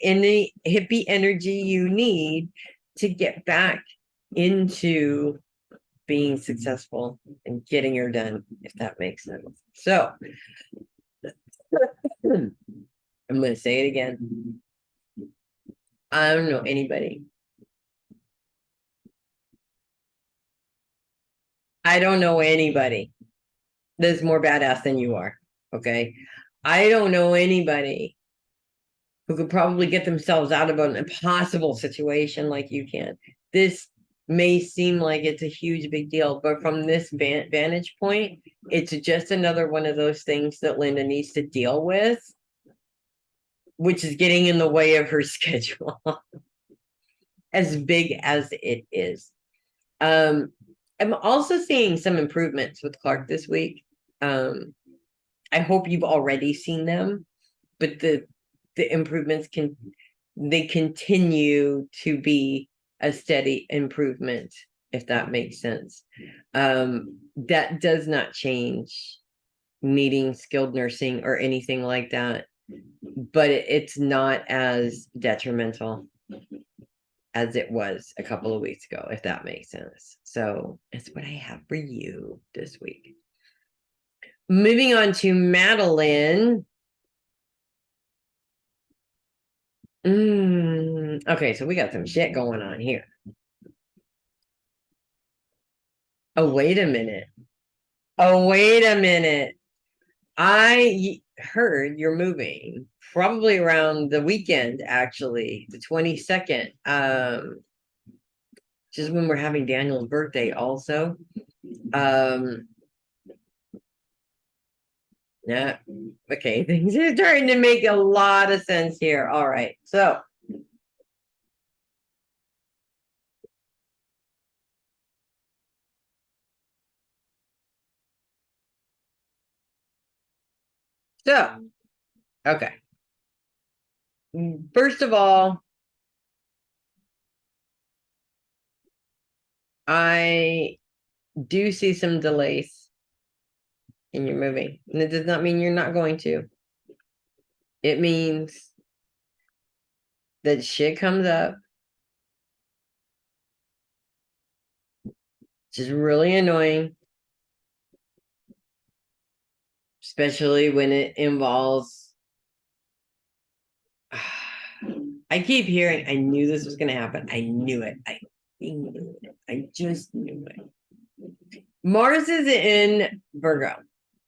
hippie energy you need to get back into being successful and getting her done, if that makes sense. So I'm going to say it again. I don't know anybody. I don't know anybody that's more badass than you are. Okay. I don't know anybody who could probably get themselves out of an impossible situation like you can. This may seem like it's a huge big deal, but from this vantage point, it's just another one of those things that Linda needs to deal with, which is getting in the way of her schedule, as big as it is. I'm also seeing some improvements with Clark this week. I hope you've already seen them, but the improvements continue to be a steady improvement, if that makes sense. That does not change needing skilled nursing or anything like that, but it's not as detrimental as it was a couple of weeks ago, if that makes sense. So that's what I have for you this week. Moving on to Matalyn. Okay, so we got some shit going on here. Oh, wait a minute. Oh, wait a minute. I heard you're moving probably around the weekend, actually, the 22nd. Just when we're having Daniel's birthday also. Yeah, okay, things are starting to make a lot of sense here. All right, so okay. First of all, I do see some delays in your moving, and it does not mean you're not going to. It means that shit comes up, which is really annoying, especially when it involves. I keep hearing, I knew this was going to happen. I knew it. I knew it. I just knew it. Mars is in Virgo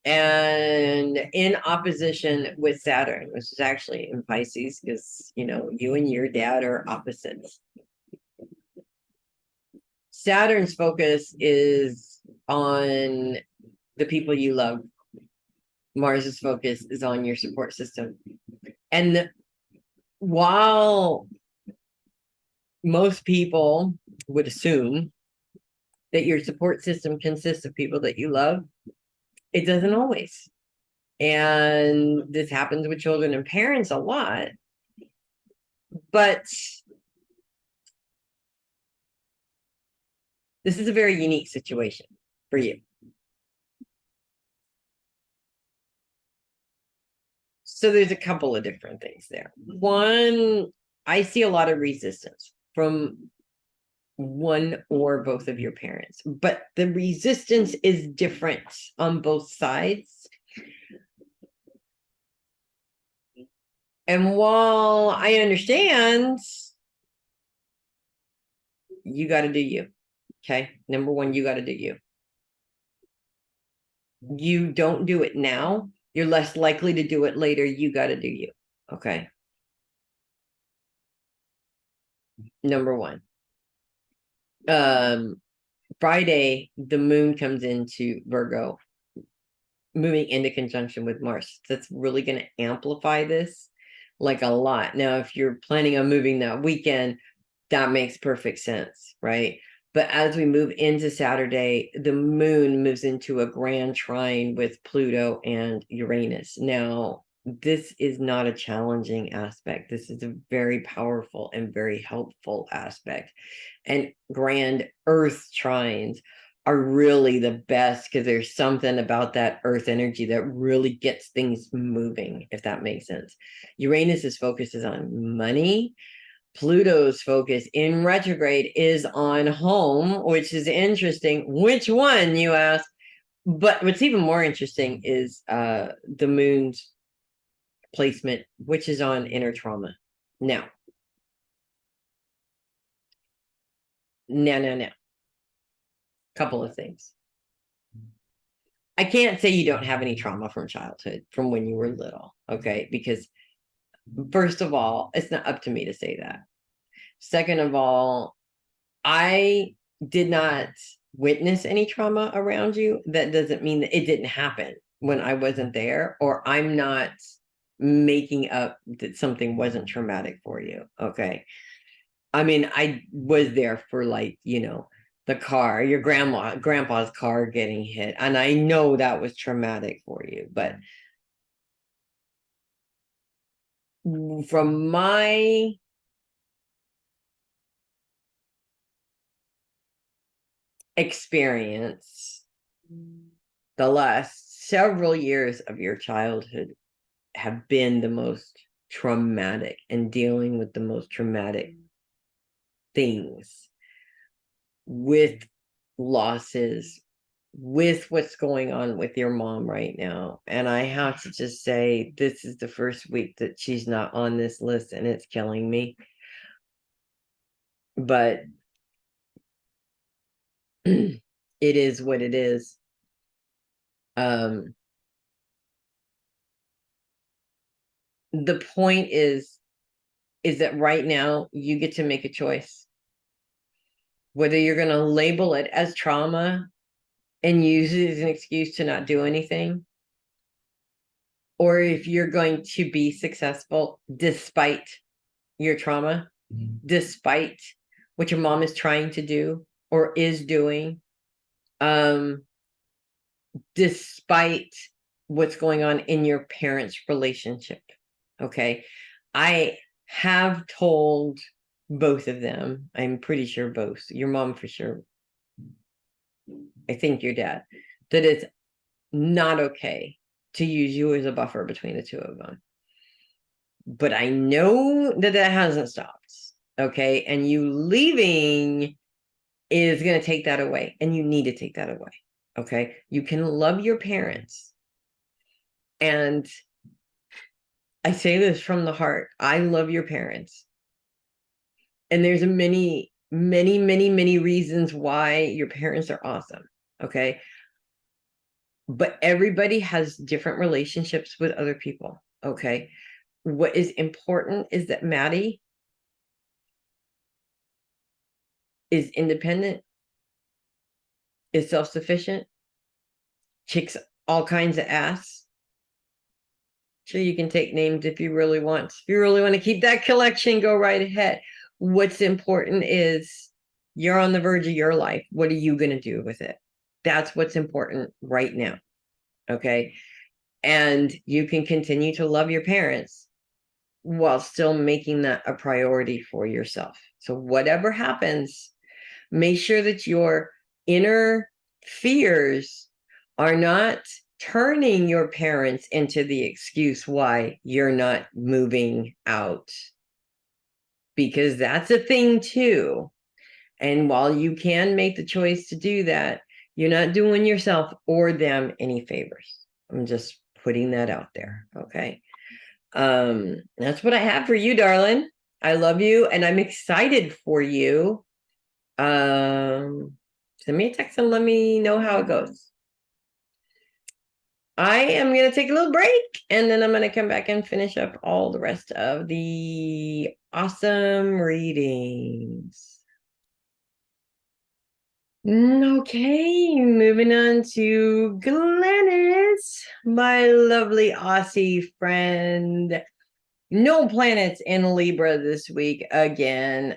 and in opposition with Saturn, which is actually in Pisces, because, you know, you and your dad are opposites. Saturn's focus is on the people you love. Mars's focus is on your support system. And while most people would assume that your support system consists of people that you love. It doesn't always. And this happens with children and parents a lot. But this is a very unique situation for you. So there's a couple of different things there. One, I see a lot of resistance from one or both of your parents, but the resistance is different on both sides. And while I understand, you got to do you. Okay. Number one, you got to do you. You don't do it now, you're less likely to do it later. You got to do you. Okay. Number one. Friday, the moon comes into Virgo, moving into conjunction with Mars. That's really going to amplify this like a lot. Now, if you're planning on moving that weekend, that makes perfect sense, right? But as we move into Saturday, the moon moves into a grand trine with Pluto and Uranus. Now, this is not a challenging aspect. This is a very powerful and very helpful aspect. And grand Earth trines are really the best because there's something about that Earth energy that really gets things moving, if that makes sense. Uranus's focus is on money. Pluto's focus in retrograde is on home, which is interesting. Which one, you ask? But what's even more interesting is the moon's placement, which is on inner trauma. Now. Couple of things. I can't say you don't have any trauma from childhood, from when you were little, okay? Because first of all, it's not up to me to say that. Second of all, I did not witness any trauma around you. That doesn't mean that it didn't happen when I wasn't there, or I'm not making up that something wasn't traumatic for you, okay? I mean, I was there for, like, the car, your grandpa's car getting hit, and I know that was traumatic for you, but from my experience, the last several years of your childhood have been the most traumatic, and dealing with the most traumatic things, with losses, with what's going on with your mom right now. And I have to just say, this is the first week that she's not on this list, and it's killing me. But it is what it is. The point is that right now you get to make a choice, whether you're going to label it as trauma and use it as an excuse to not do anything, or if you're going to be successful despite your trauma, despite what your mom is trying to do or is doing, despite what's going on in your parents' relationship. Okay. I have told both of them, I'm pretty sure both, your mom for sure, I think your dad, that it's not okay to use you as a buffer between the two of them. But I know that hasn't stopped. Okay. And you leaving is going to take that away, and you need to take that away. Okay. You can love your parents. And I say this from the heart. I love your parents. And there's many, many, many, many reasons why your parents are awesome. Okay. But everybody has different relationships with other people. Okay. What is important is that Maddie is independent, is self-sufficient, kicks all kinds of ass. Sure, you can take names if you really want. If you really want to keep that collection, go right ahead. What's important is You're on the verge of your life. What are you going to do with it? That's what's important right now. Okay. And you can continue to love your parents while still making that a priority for yourself. So whatever happens, make sure that your inner fears are not turning your parents into the excuse why you're not moving out, because that's a thing too. And while you can make the choice to do that, you're not doing yourself or them any favors. I'm just putting that out there. Okay. That's what I have for you, darling. I love you and I'm excited for you. Send me a text and let me know how it goes. I am going to take a little break and then I'm going to come back and finish up all the rest of the awesome readings. Okay, moving on to Glennis, my lovely Aussie friend. No planets in Libra this week again.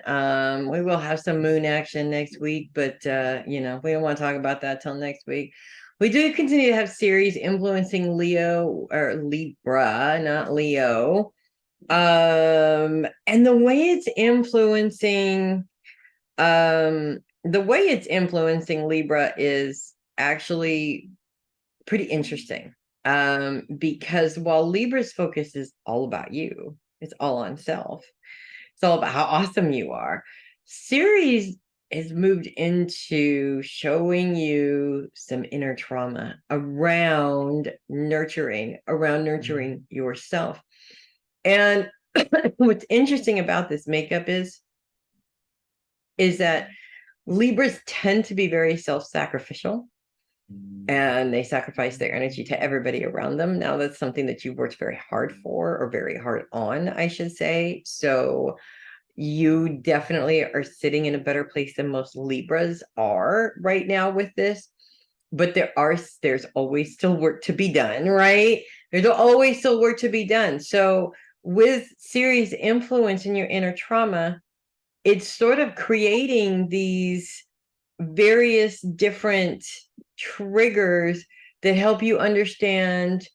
We will have some moon action next week, but we don't want to talk about that till next week. We do continue to have Ceres influencing Leo or Libra, not Leo. And the way it's influencing Libra is actually pretty interesting. Because while Libra's focus is all about you, it's all on self, it's all about how awesome you are, Ceres has moved into showing you some inner trauma around nurturing yourself. And what's interesting about this makeup is that Libras tend to be very self-sacrificial. And they sacrifice their energy to everybody around them. Now, that's something that you've worked very hard for, or very hard on, I should say. So you definitely are sitting in a better place than most Libras are right now with this. But there's always still work to be done, right? There's always still work to be done. So with Ceres' influence in your inner trauma, it's sort of creating these various different triggers that help you understand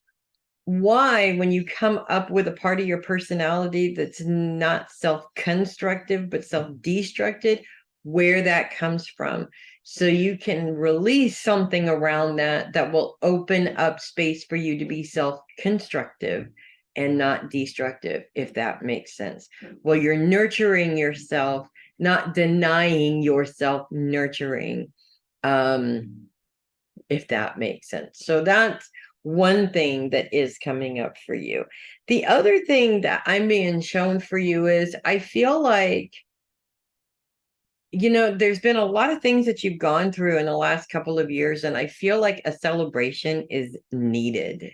why, when you come up with a part of your personality that's not self-constructive but self-destructed, where that comes from, so you can release something around that will open up space for you to be self-constructive and not destructive, if that makes sense. Well, you're nurturing yourself, not denying yourself nurturing, if that makes sense. So that's one thing that is coming up for you. The other thing that I'm being shown for you is, I feel like, there's been a lot of things that you've gone through in the last couple of years, and I feel like a celebration is needed.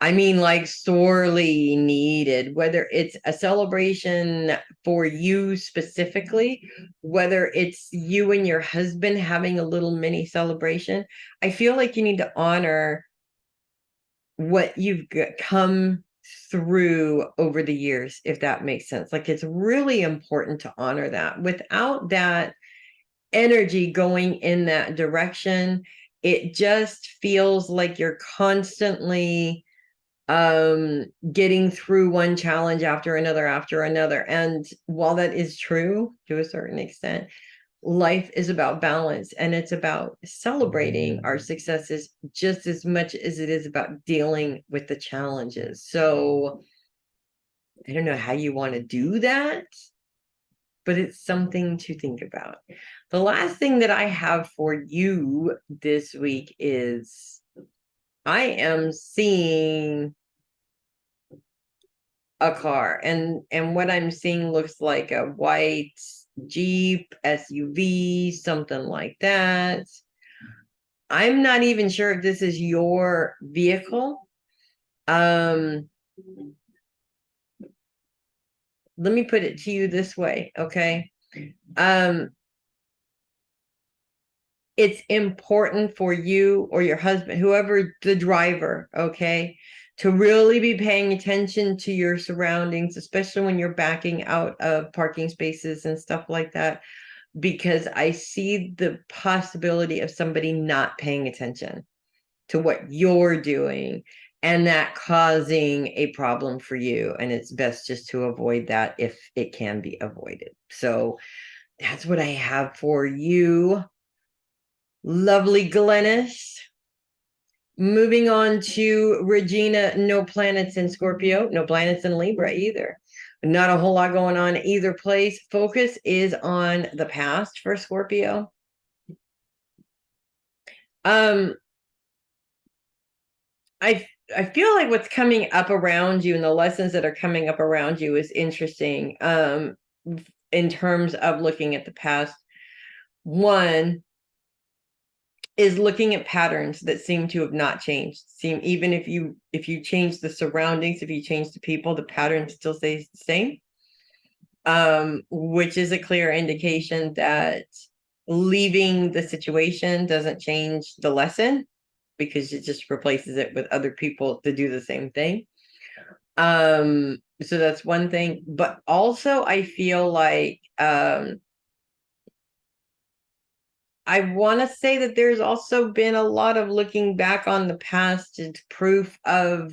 I mean, like, sorely needed, whether it's a celebration for you specifically, whether it's you and your husband having a little mini celebration. I feel like you need to honor what you've come through over the years, if that makes sense. Like, it's really important to honor that. Without that energy going in that direction, it just feels like you're constantly getting through one challenge after another. And while that is true to a certain extent, life is about balance, and it's about celebrating our successes just as much as it is about dealing with the challenges. So I don't know how you want to do that, but it's something to think about. The last thing that I have for you this week is, I am seeing a car, and what I'm seeing looks like a white Jeep SUV, something like that. I'm not even sure if this is your vehicle. Let me put it to you this way, okay? It's important for you or your husband, whoever the driver, okay, to really be paying attention to your surroundings, especially when you're backing out of parking spaces and stuff like that. because I see the possibility of somebody not paying attention to what you're doing and that causing a problem for you. And it's best just to avoid that if it can be avoided. So that's what I have for you, lovely Glennis. Moving on to Regina, no planets in Scorpio, no planets in Libra either. Not a whole lot going on either place. Focus is on the past for Scorpio. I feel like what's coming up around you and the lessons that are coming up around you is interesting. In terms of looking at the past, one is looking at patterns that seem to have not changed. Even if you change the surroundings, if you change the people, the pattern still stays the same. Which is a clear indication that leaving the situation doesn't change the lesson, because it just replaces it with other people to do the same thing. So that's one thing. But also I feel like I want to say that there's also been a lot of looking back on the past as proof of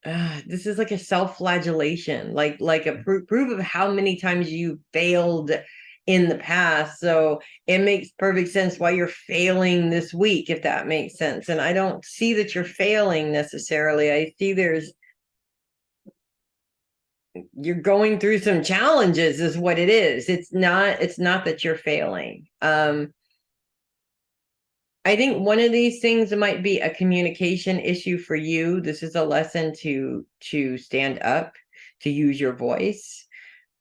this is like a self-flagellation, like a proof of how many times you failed in the past. So it makes perfect sense why you're failing this week, if that makes sense. And I don't see that you're failing necessarily. I see you're going through some challenges is what it is. It's not that you're failing. I think one of these things might be a communication issue for you. This is a lesson to stand up, to use your voice.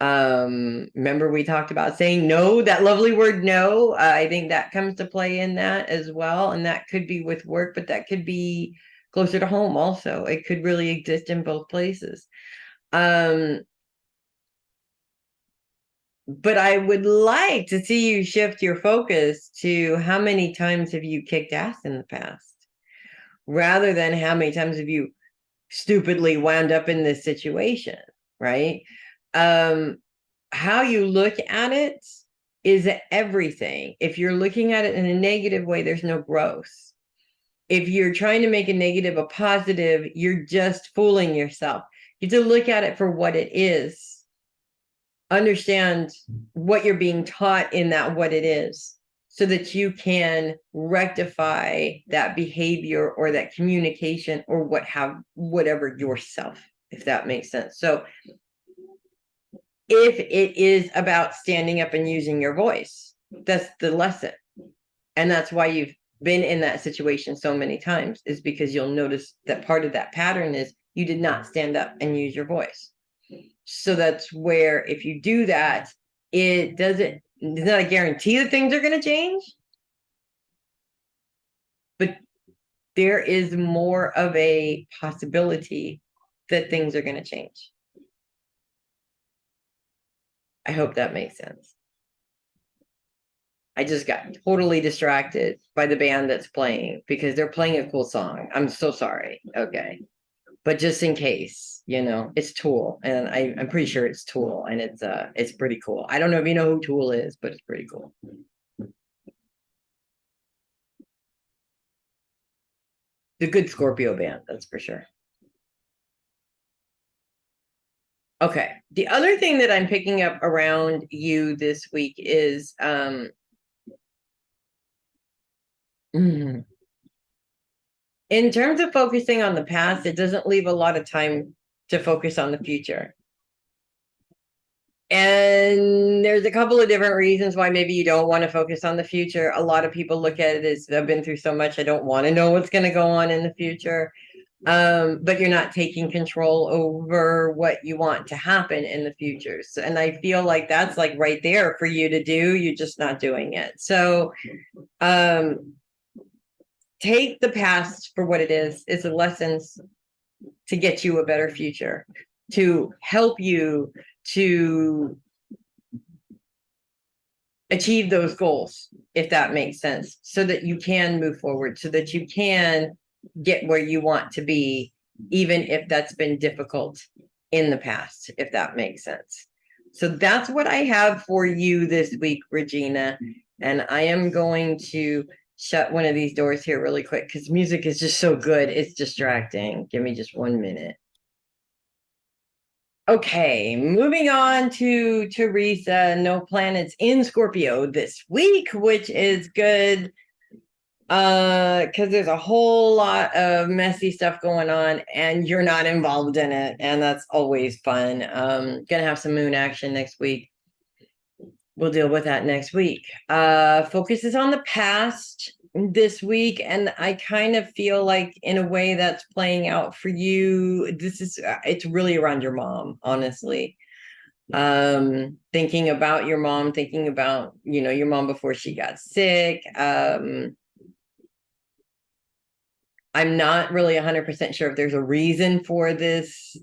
Remember we talked about saying no, that lovely word no. I think that comes to play in that as well. And that could be with work, but that could be closer to home also. It could really exist in both places. But I would like to see you shift your focus to how many times have you kicked ass in the past, rather than how many times have you stupidly wound up in this situation, right? How you look at it is everything. If you're looking at it in a negative way, there's no growth. If you're trying to make a negative a positive, you're just fooling yourself. You have to look at it for what it is. Understand what you're being taught in that, what it is, so that you can rectify that behavior or that communication or whatever yourself, if that makes sense. So if it is about standing up and using your voice, that's the lesson. And that's why you've been in that situation so many times, is because you'll notice that part of that pattern is you did not stand up and use your voice. So that's where, if you do that, it's not a guarantee that things are going to change, but there is more of a possibility that things are going to change. I hope that makes sense. I just got totally distracted by the band that's playing because they're playing a cool song. I'm so sorry. Okay. But just in case, it's Tool, and I'm pretty sure it's Tool, and it's pretty cool. I don't know if you know who Tool is, but it's pretty cool. The good Scorpio band, that's for sure. Okay. The other thing that I'm picking up around you this week is in terms of focusing on the past, it doesn't leave a lot of time to focus on the future. And there's a couple of different reasons why maybe you don't want to focus on the future. A lot of people look at it as, I've been through so much, I don't want to know what's going to go on in the future. But you're not taking control over what you want to happen in the future. So, and I feel like that's like right there for you to do. You're just not doing it. So take the past for what it is. It's a lessons to get you a better future, to help you to achieve those goals, if that makes sense, so that you can move forward, so that you can get where you want to be, even if that's been difficult in the past, if that makes sense. So that's what I have for you this week, Regina. And I am going to shut one of these doors here really quick because music is just so good. It's distracting. Give me just 1 minute. Okay, moving on to Theresa. No planets in Scorpio this week, which is good. Because there's a whole lot of messy stuff going on and you're not involved in it, and that's always fun. Gonna have some moon action next week. We'll deal with that next week. Focuses on the past this week, and I kind of feel like in a way that's playing out for you. This is it's really around your mom, honestly. Thinking about your mom, thinking about, you know, your mom before she got sick. I'm not really 100% sure if there's a reason for this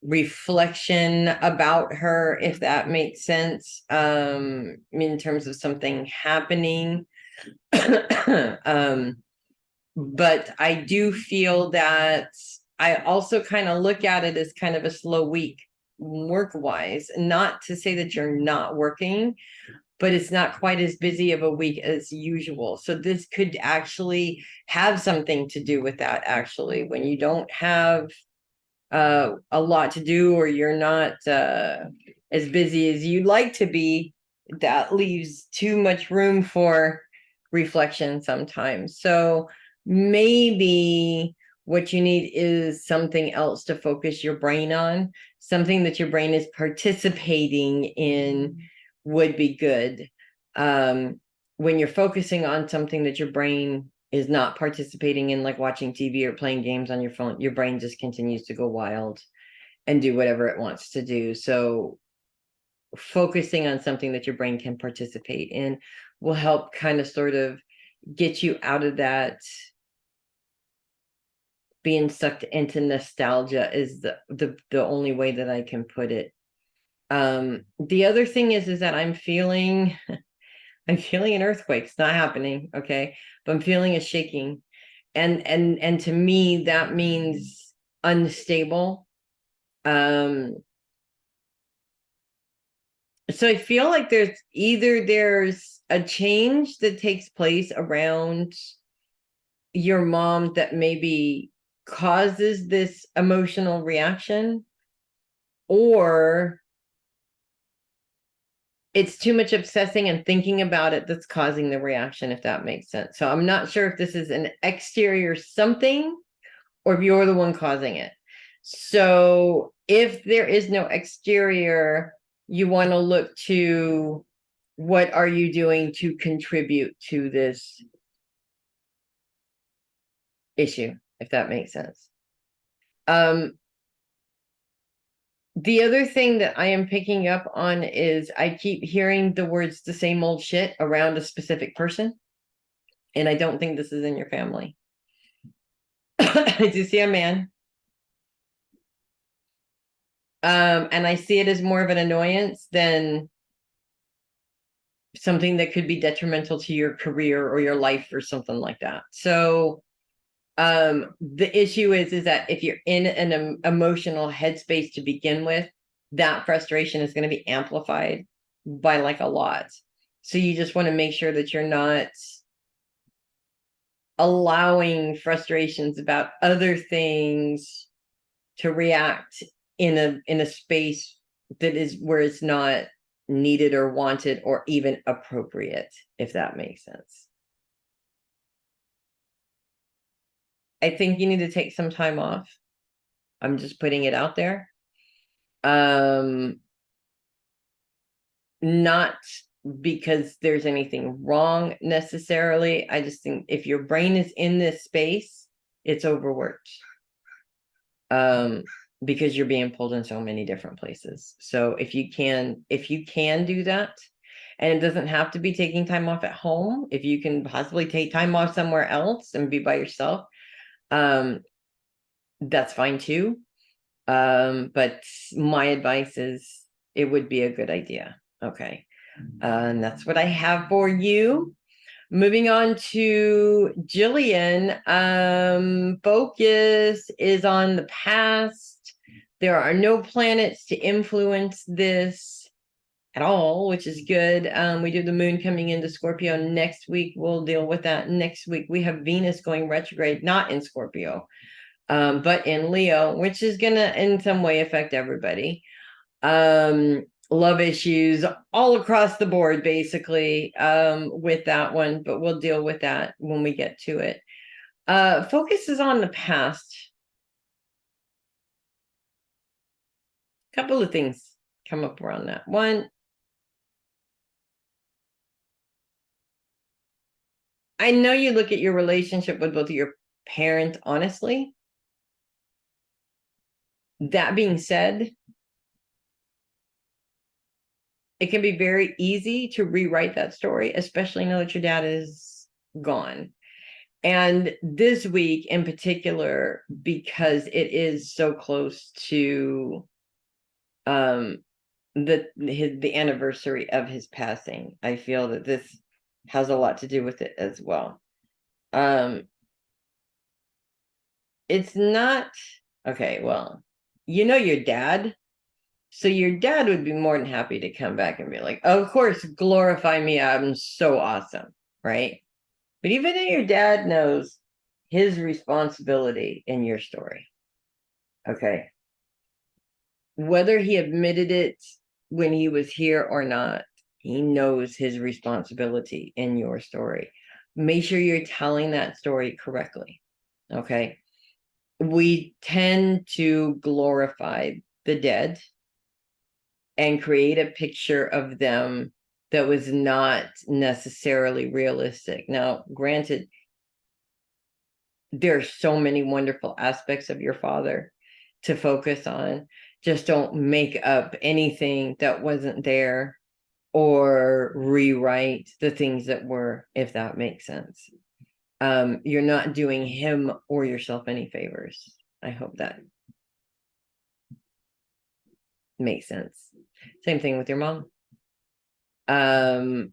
reflection about her, if that makes sense, in terms of something happening. But I do feel that I also kind of look at it as kind of a slow week work-wise, not to say that you're not working, but it's not quite as busy of a week as usual. So this could actually have something to do with that, actually, when you don't have a lot to do, or you're not as busy as you'd like to be, that leaves too much room for reflection sometimes. So maybe what you need is something else to focus your brain on, something that your brain is participating in would be good. When you're focusing on something that your brain is not participating in, like watching TV or playing games on your phone, your brain just continues to go wild and do whatever it wants to do. So focusing on something that your brain can participate in will help kind of sort of get you out of that being sucked into nostalgia, is the only way that I can put it. The other thing is that I'm feeling an earthquake. It's not happening, okay, but I'm feeling a shaking, and to me that means unstable. So I feel like there's a change that takes place around your mom that maybe causes this emotional reaction, or it's too much obsessing and thinking about it that's causing the reaction, if that makes sense. So I'm not sure if this is an exterior something or if you're the one causing it. So if there is no exterior, you want to look to what are you doing to contribute to this issue, if that makes sense. The other thing that I am picking up on is I keep hearing the words "the same old shit" around a specific person, and I don't think this is in your family. I do see a man. And I see it as more of an annoyance than something that could be detrimental to your career or your life or something like that. So the issue is that if you're in an emotional headspace to begin with, that frustration is going to be amplified by like a lot. So you just want to make sure that you're not allowing frustrations about other things to react in a space that is where it's not needed or wanted or even appropriate, if that makes sense. I think you need to take some time off. I'm just putting it out there. Not because there's anything wrong necessarily. I just think if your brain is in this space, it's overworked. Because you're being pulled in so many different places. So if you can do that, and it doesn't have to be taking time off at home, if you can possibly take time off somewhere else and be by yourself, that's fine too. But my advice is it would be a good idea. Okay. And that's what I have for you. Moving on to Jillian, focus is on the past. There are no planets to influence this. at all, which is good. We do the moon coming into Scorpio next week. We'll deal with that next week. We have Venus going retrograde, not in Scorpio, but in Leo, which is going to in some way affect everybody. Love issues all across the board, basically, with that one, but we'll deal with that when we get to it. Focus is on the past. Couple of things come up around that. One, I know you look at your relationship with both of your parents honestly. That being said, it can be very easy to rewrite that story, especially now that your dad is gone. And this week in particular, because it is so close to the anniversary of his passing, I feel that this has a lot to do with it as well. It's not okay. Well, you know your dad, so your dad would be more than happy to come back and be like, oh, of course, glorify me. I'm so awesome, right? But even though your dad knows his responsibility in your story, okay, whether he admitted it when he was here or not, he knows his responsibility in your story. Make sure you're telling that story correctly, okay? We tend to glorify the dead and create a picture of them that was not necessarily realistic. Now, granted, there are so many wonderful aspects of your father to focus on. Just don't make up anything that wasn't there or rewrite the things that were, if that makes sense. You're not doing him or yourself any favors. I hope that makes sense. Same thing with your mom. Actually,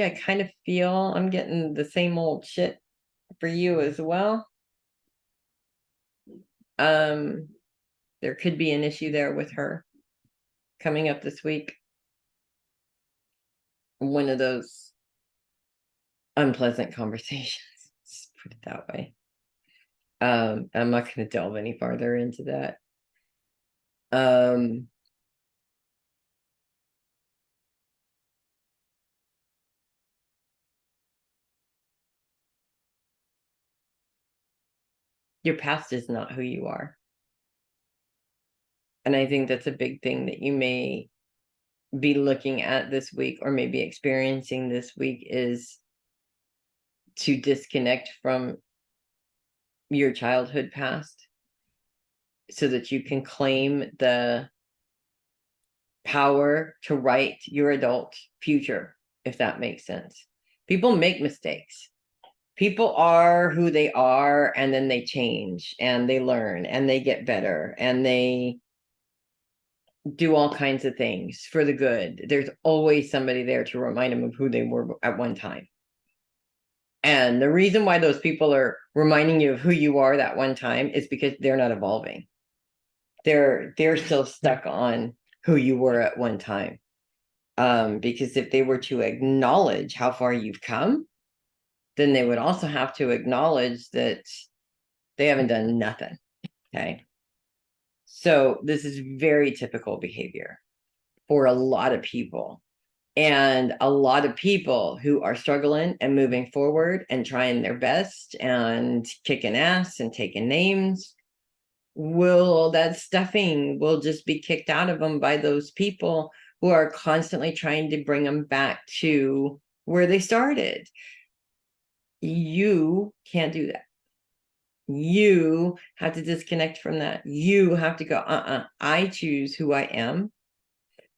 I kind of feel I'm getting the same old shit for you as well. There could be an issue there with her coming up this week. One of those unpleasant conversations, let's put it that way. I'm not going to delve any farther into that. Your past is not who you are. And I think that's a big thing that you may be looking at this week or maybe experiencing this week, is to disconnect from your childhood past so that you can claim the power to write your adult future, if that makes sense. People make mistakes. People are who they are, and then they change and they learn and they get better and they do all kinds of things for the good. There's always somebody there to remind them of who they were at one time. And the reason why those people are reminding you of who you are that one time is because they're not evolving. They're still stuck on who you were at one time. Because if they were to acknowledge how far you've come, then they would also have to acknowledge that they haven't done nothing. Okay. So this is very typical behavior for a lot of people. And a lot of people who are struggling and moving forward and trying their best and kicking ass and taking names, that stuffing will just be kicked out of them by those people who are constantly trying to bring them back to where they started. You can't do that. You have to disconnect from that. You have to go, I choose who I am.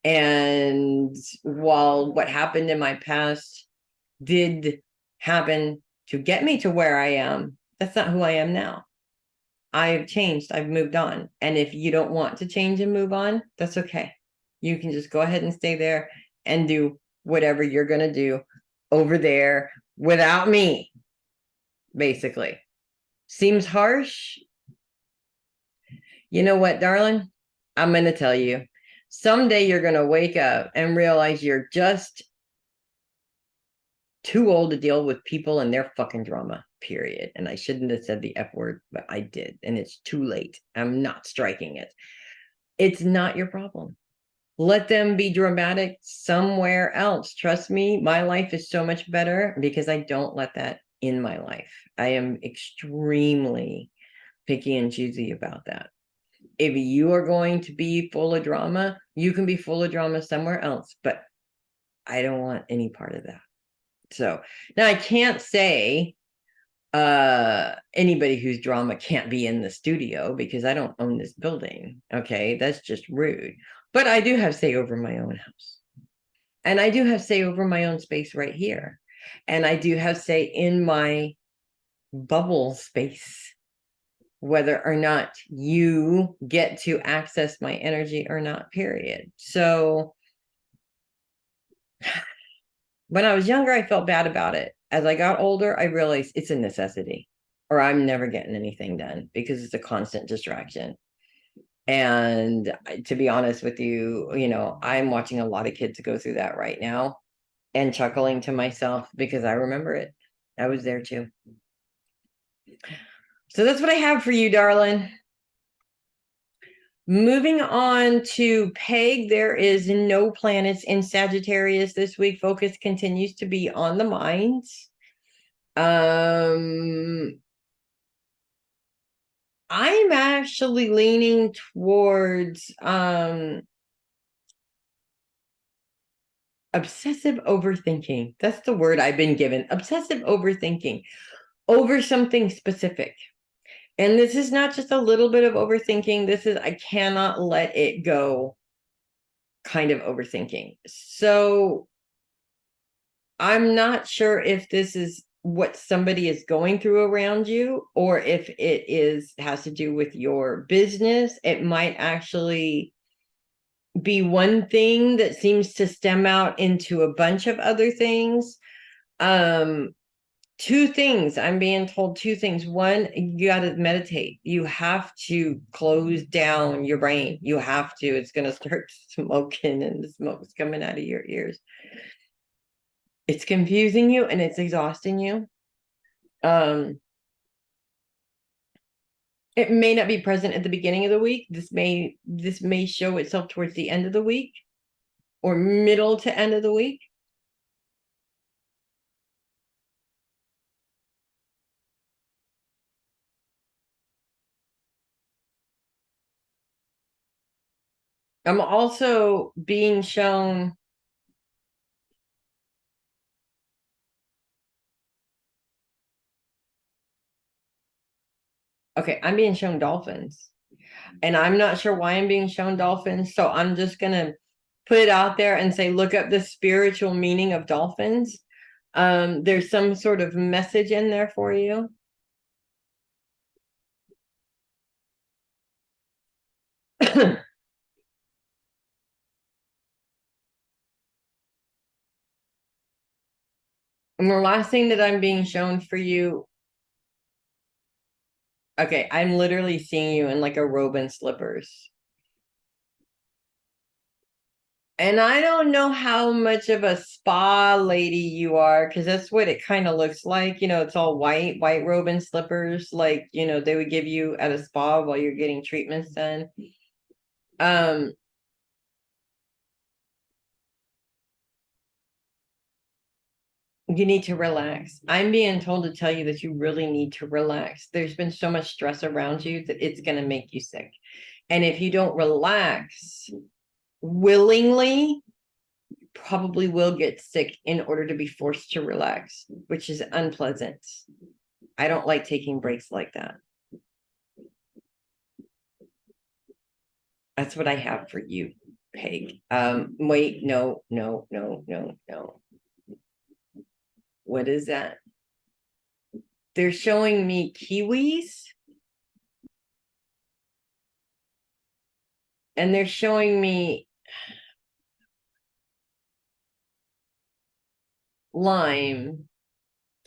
And while what happened in my past did happen to get me to where I am, that's not who I am now. I've changed. I've moved on. And if you don't want to change and move on, that's okay. You can just go ahead and stay there and do whatever you're going to do over there without me, basically. Seems harsh. You know what, darling? I'm going to tell you. Someday you're going to wake up and realize you're just too old to deal with people and their fucking drama, period. And I shouldn't have said the F word, but I did. And it's too late. I'm not striking it. It's not your problem. Let them be dramatic somewhere else. Trust me, my life is so much better because I don't let that in my life. I am extremely picky and choosy about that. If you are going to be full of drama, you can be full of drama somewhere else, but I don't want any part of that. So now I can't say anybody whose drama can't be in the studio because I don't own this building. Okay, that's just rude. But I do have say over my own house. And I do have say over my own space right here. And I do have say in my bubble space, whether or not you get to access my energy or not, period. So when I was younger, I felt bad about it. As I got older, I realized it's a necessity, or I'm never getting anything done because it's a constant distraction. And to be honest with you, I'm watching a lot of kids go through that right now and chuckling to myself because I remember it. I was there too. So that's what I have for you, darling. Moving on to Peg, there is no planets in Sagittarius this week. Focus continues to be on the minds. I'm actually leaning towards obsessive overthinking. That's the word I've been given. Obsessive overthinking over something specific. And this is not just a little bit of overthinking. This is, I cannot let it go kind of overthinking. So I'm not sure if this is what somebody is going through around you, or if it has to do with your business. It might actually be one thing that seems to stem out into a bunch of other things. Two things. I'm being told two things. One, you got to meditate. You have to close down your brain. You have to. It's going to start smoking and the smoke's coming out of your ears. It's confusing you and it's exhausting you. It may not be present at the beginning of the week. This may show itself towards the end of the week or middle to end of the week. I'm also being shown okay, I'm being shown dolphins. And I'm not sure why I'm being shown dolphins. So I'm just going to put it out there and say, look up the spiritual meaning of dolphins. There's some sort of message in there for you. And the last thing that I'm being shown for you. Okay, I'm literally seeing you in like a robe and slippers. And I don't know how much of a spa lady you are, because that's what it kind of looks like. It's all white robe and slippers, like, they would give you at a spa while you're getting treatments done. You need to relax. I'm being told to tell you that you really need to relax. There's been so much stress around you that it's going to make you sick. And if you don't relax willingly, you probably will get sick in order to be forced to relax, which is unpleasant. I don't like taking breaks like that. That's what I have for you, Peg. Wait, no. What is that? They're showing me kiwis. And they're showing me lime,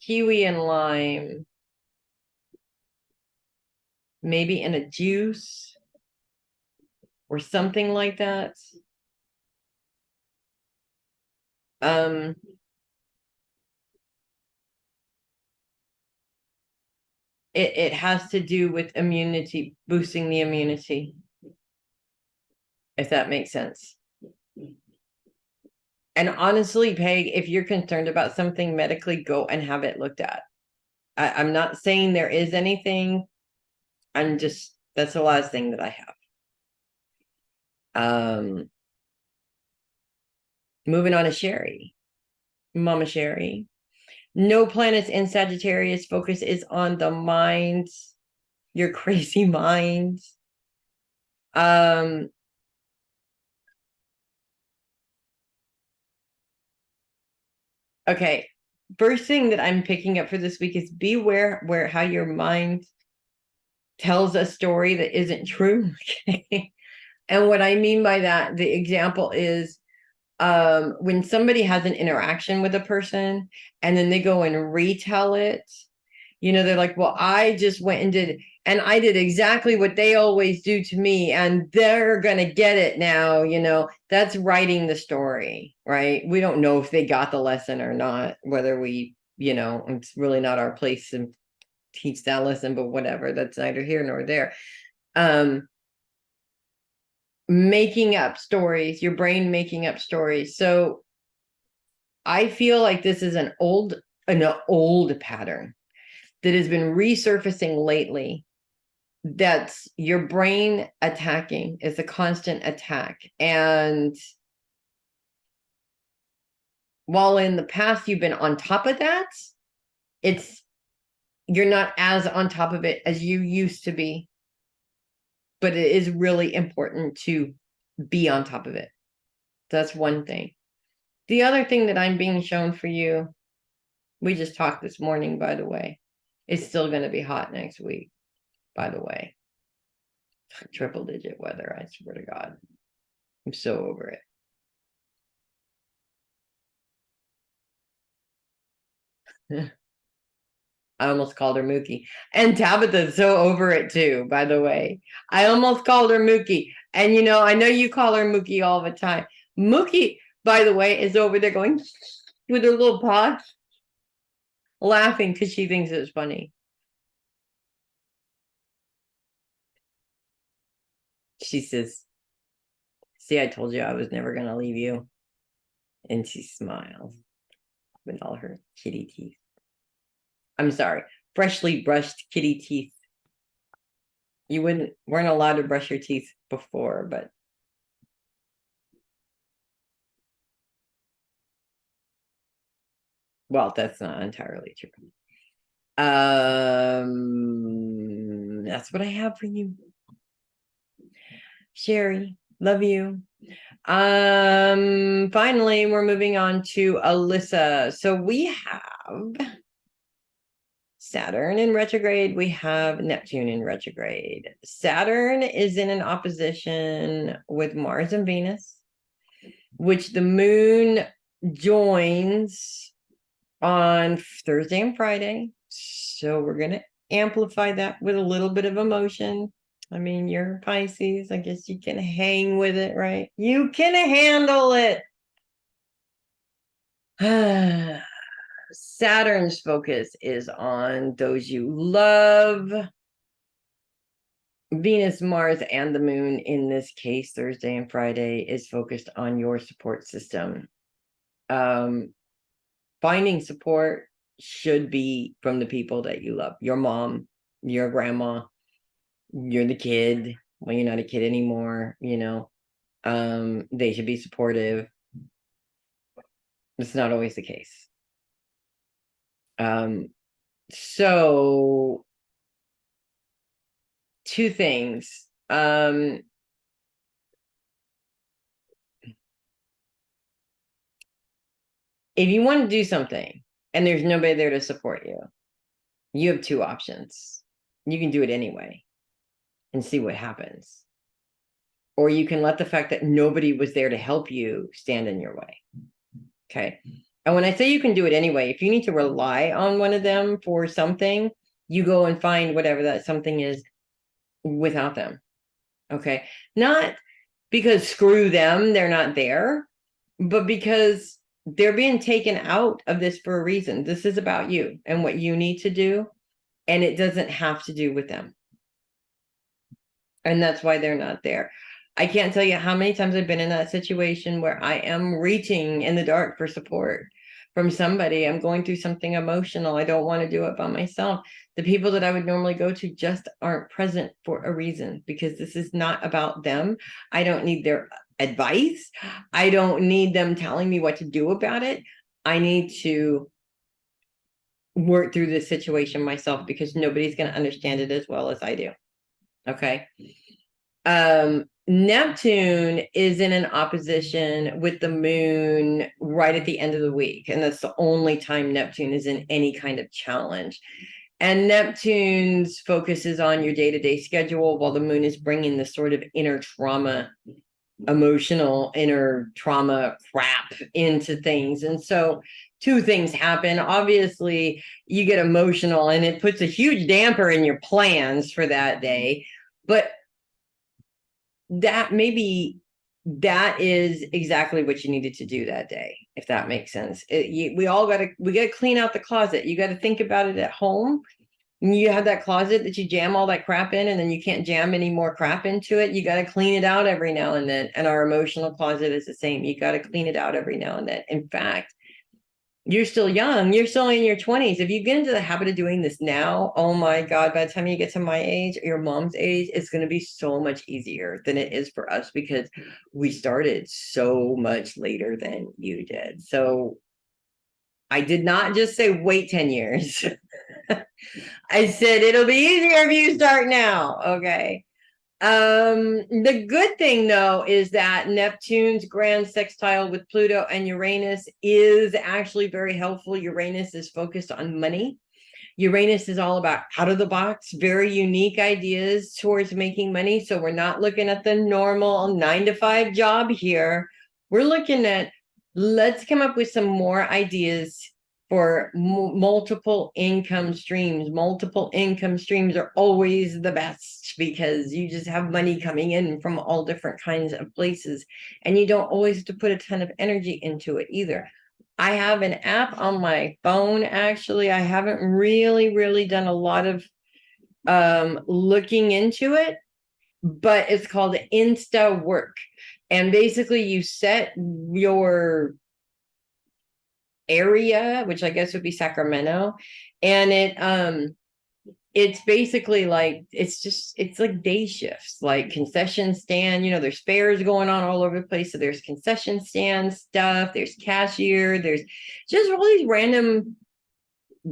kiwi and lime, maybe in a juice. or something like that. It has to do with immunity, boosting the immunity, if that makes sense. And honestly, Peg, if you're concerned about something medically, go and have it looked at. I'm not saying there is anything. I'm just, that's the last thing that I have. Moving on to Sherri. Mama Sherri. No planets in Sagittarius. Focus is on the mind, your crazy mind. Okay. First thing that I'm picking up for this week is beware where how your mind tells a story that isn't true. Okay. And what I mean by that, the example is when somebody has an interaction with a person and then they go and retell it, they're like, well, I just went and I did exactly what they always do to me, and they're gonna get it now. That's writing the story, right? We don't know if they got the lesson or not, whether it's really not our place to teach that lesson, but whatever, that's neither here nor there. Making up stories, your brain making up stories. So I feel like this is an old pattern that has been resurfacing lately. That's your brain attacking. It's a constant attack. And while in the past you've been on top of that, you're not as on top of it as you used to be. But it is really important to be on top of it. That's one thing. The other thing that I'm being shown for you, we just talked this morning, by the way, it's still going to be hot next week, by the way. Triple digit weather, I swear to God. I'm so over it. I almost called her Mookie. And Tabitha's so over it too, by the way. I almost called her Mookie. And I know you call her Mookie all the time. Mookie, by the way, is over there going with her little paws, laughing because she thinks it's funny. She says, see, I told you I was never going to leave you. And she smiles with all her kitty teeth. I'm sorry, freshly brushed kitty teeth. You weren't allowed to brush your teeth before, but well, that's not entirely true. That's what I have for you. Sherri, love you. Finally, we're moving on to Alyssa. So we have Saturn in retrograde, we have Neptune in retrograde. Saturn is in an opposition with Mars and Venus, which the moon joins on Thursday and Friday. So we're going to amplify that with a little bit of emotion. I mean, you're Pisces. I guess you can hang with it, right? You can handle it. Saturn's focus is on those you love. Venus, Mars, and the moon, in this case, Thursday and Friday, is focused on your support system. Finding support should be from the people that you love. Your mom, your grandma, you're the kid. Well, you're not a kid anymore, they should be supportive. It's not always the case. So two things. If you want to do something and there's nobody there to support you, you have two options. You can do it anyway and see what happens. Or you can let the fact that nobody was there to help you stand in your way. Okay. And when I say you can do it anyway, if you need to rely on one of them for something, you go and find whatever that something is without them. Okay. Not because screw them, they're not there, but because they're being taken out of this for a reason. This is about you and what you need to do, and it doesn't have to do with them. And that's why they're not there. I can't tell you how many times I've been in that situation where I am reaching in the dark for support from somebody. I'm going through something emotional. I don't want to do it by myself. The people that I would normally go to just aren't present for a reason, because this is not about them. I don't need their advice. I don't need them telling me what to do about it. I need to work through this situation myself, because nobody's going to understand it as well as I do. Okay. Neptune is in an opposition with the moon right at the end of the week. And that's the only time Neptune is in any kind of challenge. And Neptune's focus is on your day-to-day schedule, while the moon is bringing the sort of inner trauma, emotional inner trauma crap into things. And so two things happen. Obviously, you get emotional and it puts a huge damper in your plans for that day. But that is exactly what you needed to do that day, if that makes sense. We got to clean out the closet. You got to think about it at home. You have that closet that you jam all that crap in, and then you can't jam any more crap into it. You got to clean it out every now and then. And our emotional closet is the same. You got to clean it out every now and then. In fact, you're still young. You're still in your 20s. If you get into the habit of doing this now, oh my God, by the time you get to my age, your mom's age, it's going to be so much easier than it is for us, because we started so much later than you did. So I did not just say wait 10 years. I said it'll be easier if you start now. Okay. The good thing, though, is that Neptune's grand sextile with Pluto and Uranus is actually very helpful. Uranus is focused on money. Uranus is all about out of the box, very unique ideas towards making money. So we're not looking at the normal 9-to-5 job here. We're looking at, let's come up with some more ideas for multiple income streams. Multiple income streams are always the best, because you just have money coming in from all different kinds of places, and you don't always have to put a ton of energy into it either. I have an app on my phone. Actually, I haven't really done a lot of looking into it, but it's called Insta Work. And basically you set your area, which I guess would be Sacramento, and it's basically like, it's like day shifts, like concession stand, there's fairs going on all over the place. So there's concession stand stuff, there's cashier, there's just all these random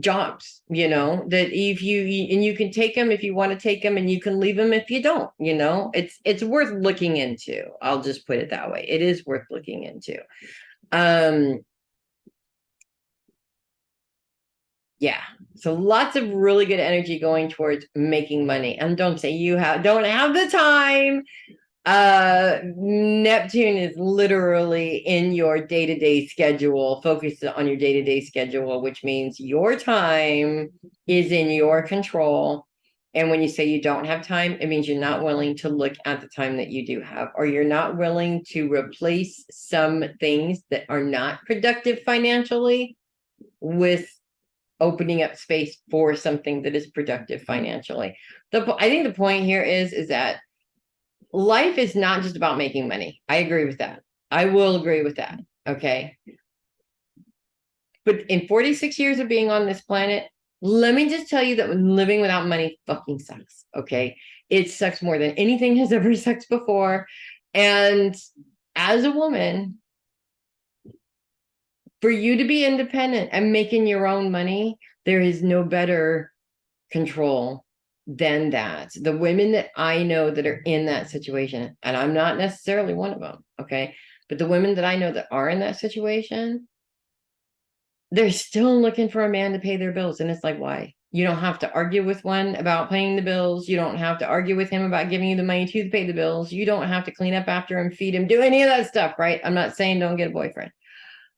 jobs, that if you can take them if you want to take them, and you can leave them if you don't. It's worth looking into. I'll just put it that way. It is worth looking into. Yeah. So lots of really good energy going towards making money. And don't say you don't have the time. Neptune is literally in your day-to-day schedule, focused on your day-to-day schedule, which means your time is in your control. And when you say you don't have time, it means you're not willing to look at the time that you do have, or you're not willing to replace some things that are not productive financially with opening up space for something that is productive financially. I think the point here is that life is not just about making money. I agree with that. I will agree with that. Okay. But in 46 years of being on this planet, let me just tell you that living without money fucking sucks. Okay. It sucks more than anything has ever sucked before. And as a woman, for you to be independent and making your own money, there is no better control than that. The women that I know that are in that situation, and I'm not necessarily one of them, okay, but the women that I know that are in that situation, they're still looking for a man to pay their bills. And it's like, why? You don't have to argue with one about paying the bills. You don't have to argue with him about giving you the money to pay the bills. You don't have to clean up after him, feed him, do any of that stuff, right? I'm not saying don't get a boyfriend.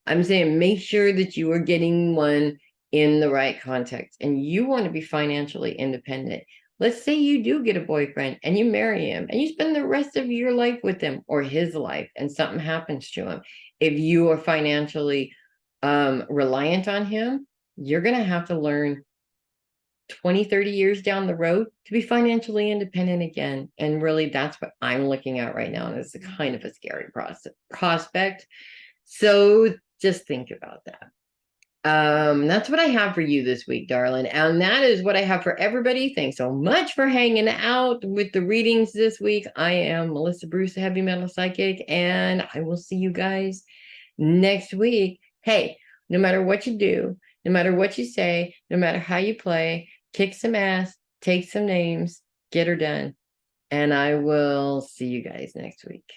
I'm saying make sure that you are getting one in the right context, and you want to be financially independent. Let's say you do get a boyfriend and you marry him and you spend the rest of your life with him or his life, and something happens to him. If you are financially reliant on him, you're going to have to learn 20, 30 years down the road to be financially independent again. And really, that's what I'm looking at right now. And it's a kind of a scary prospect. So just think about that. That's what I have for you this week, darling. And that is what I have for everybody. Thanks so much for hanging out with the readings this week. I am Melissa Bruce, the Heavy Metal Psychic, and I will see you guys next week. Hey, no matter what you do, no matter what you say, no matter how you play, kick some ass, take some names, get her done. And I will see you guys next week.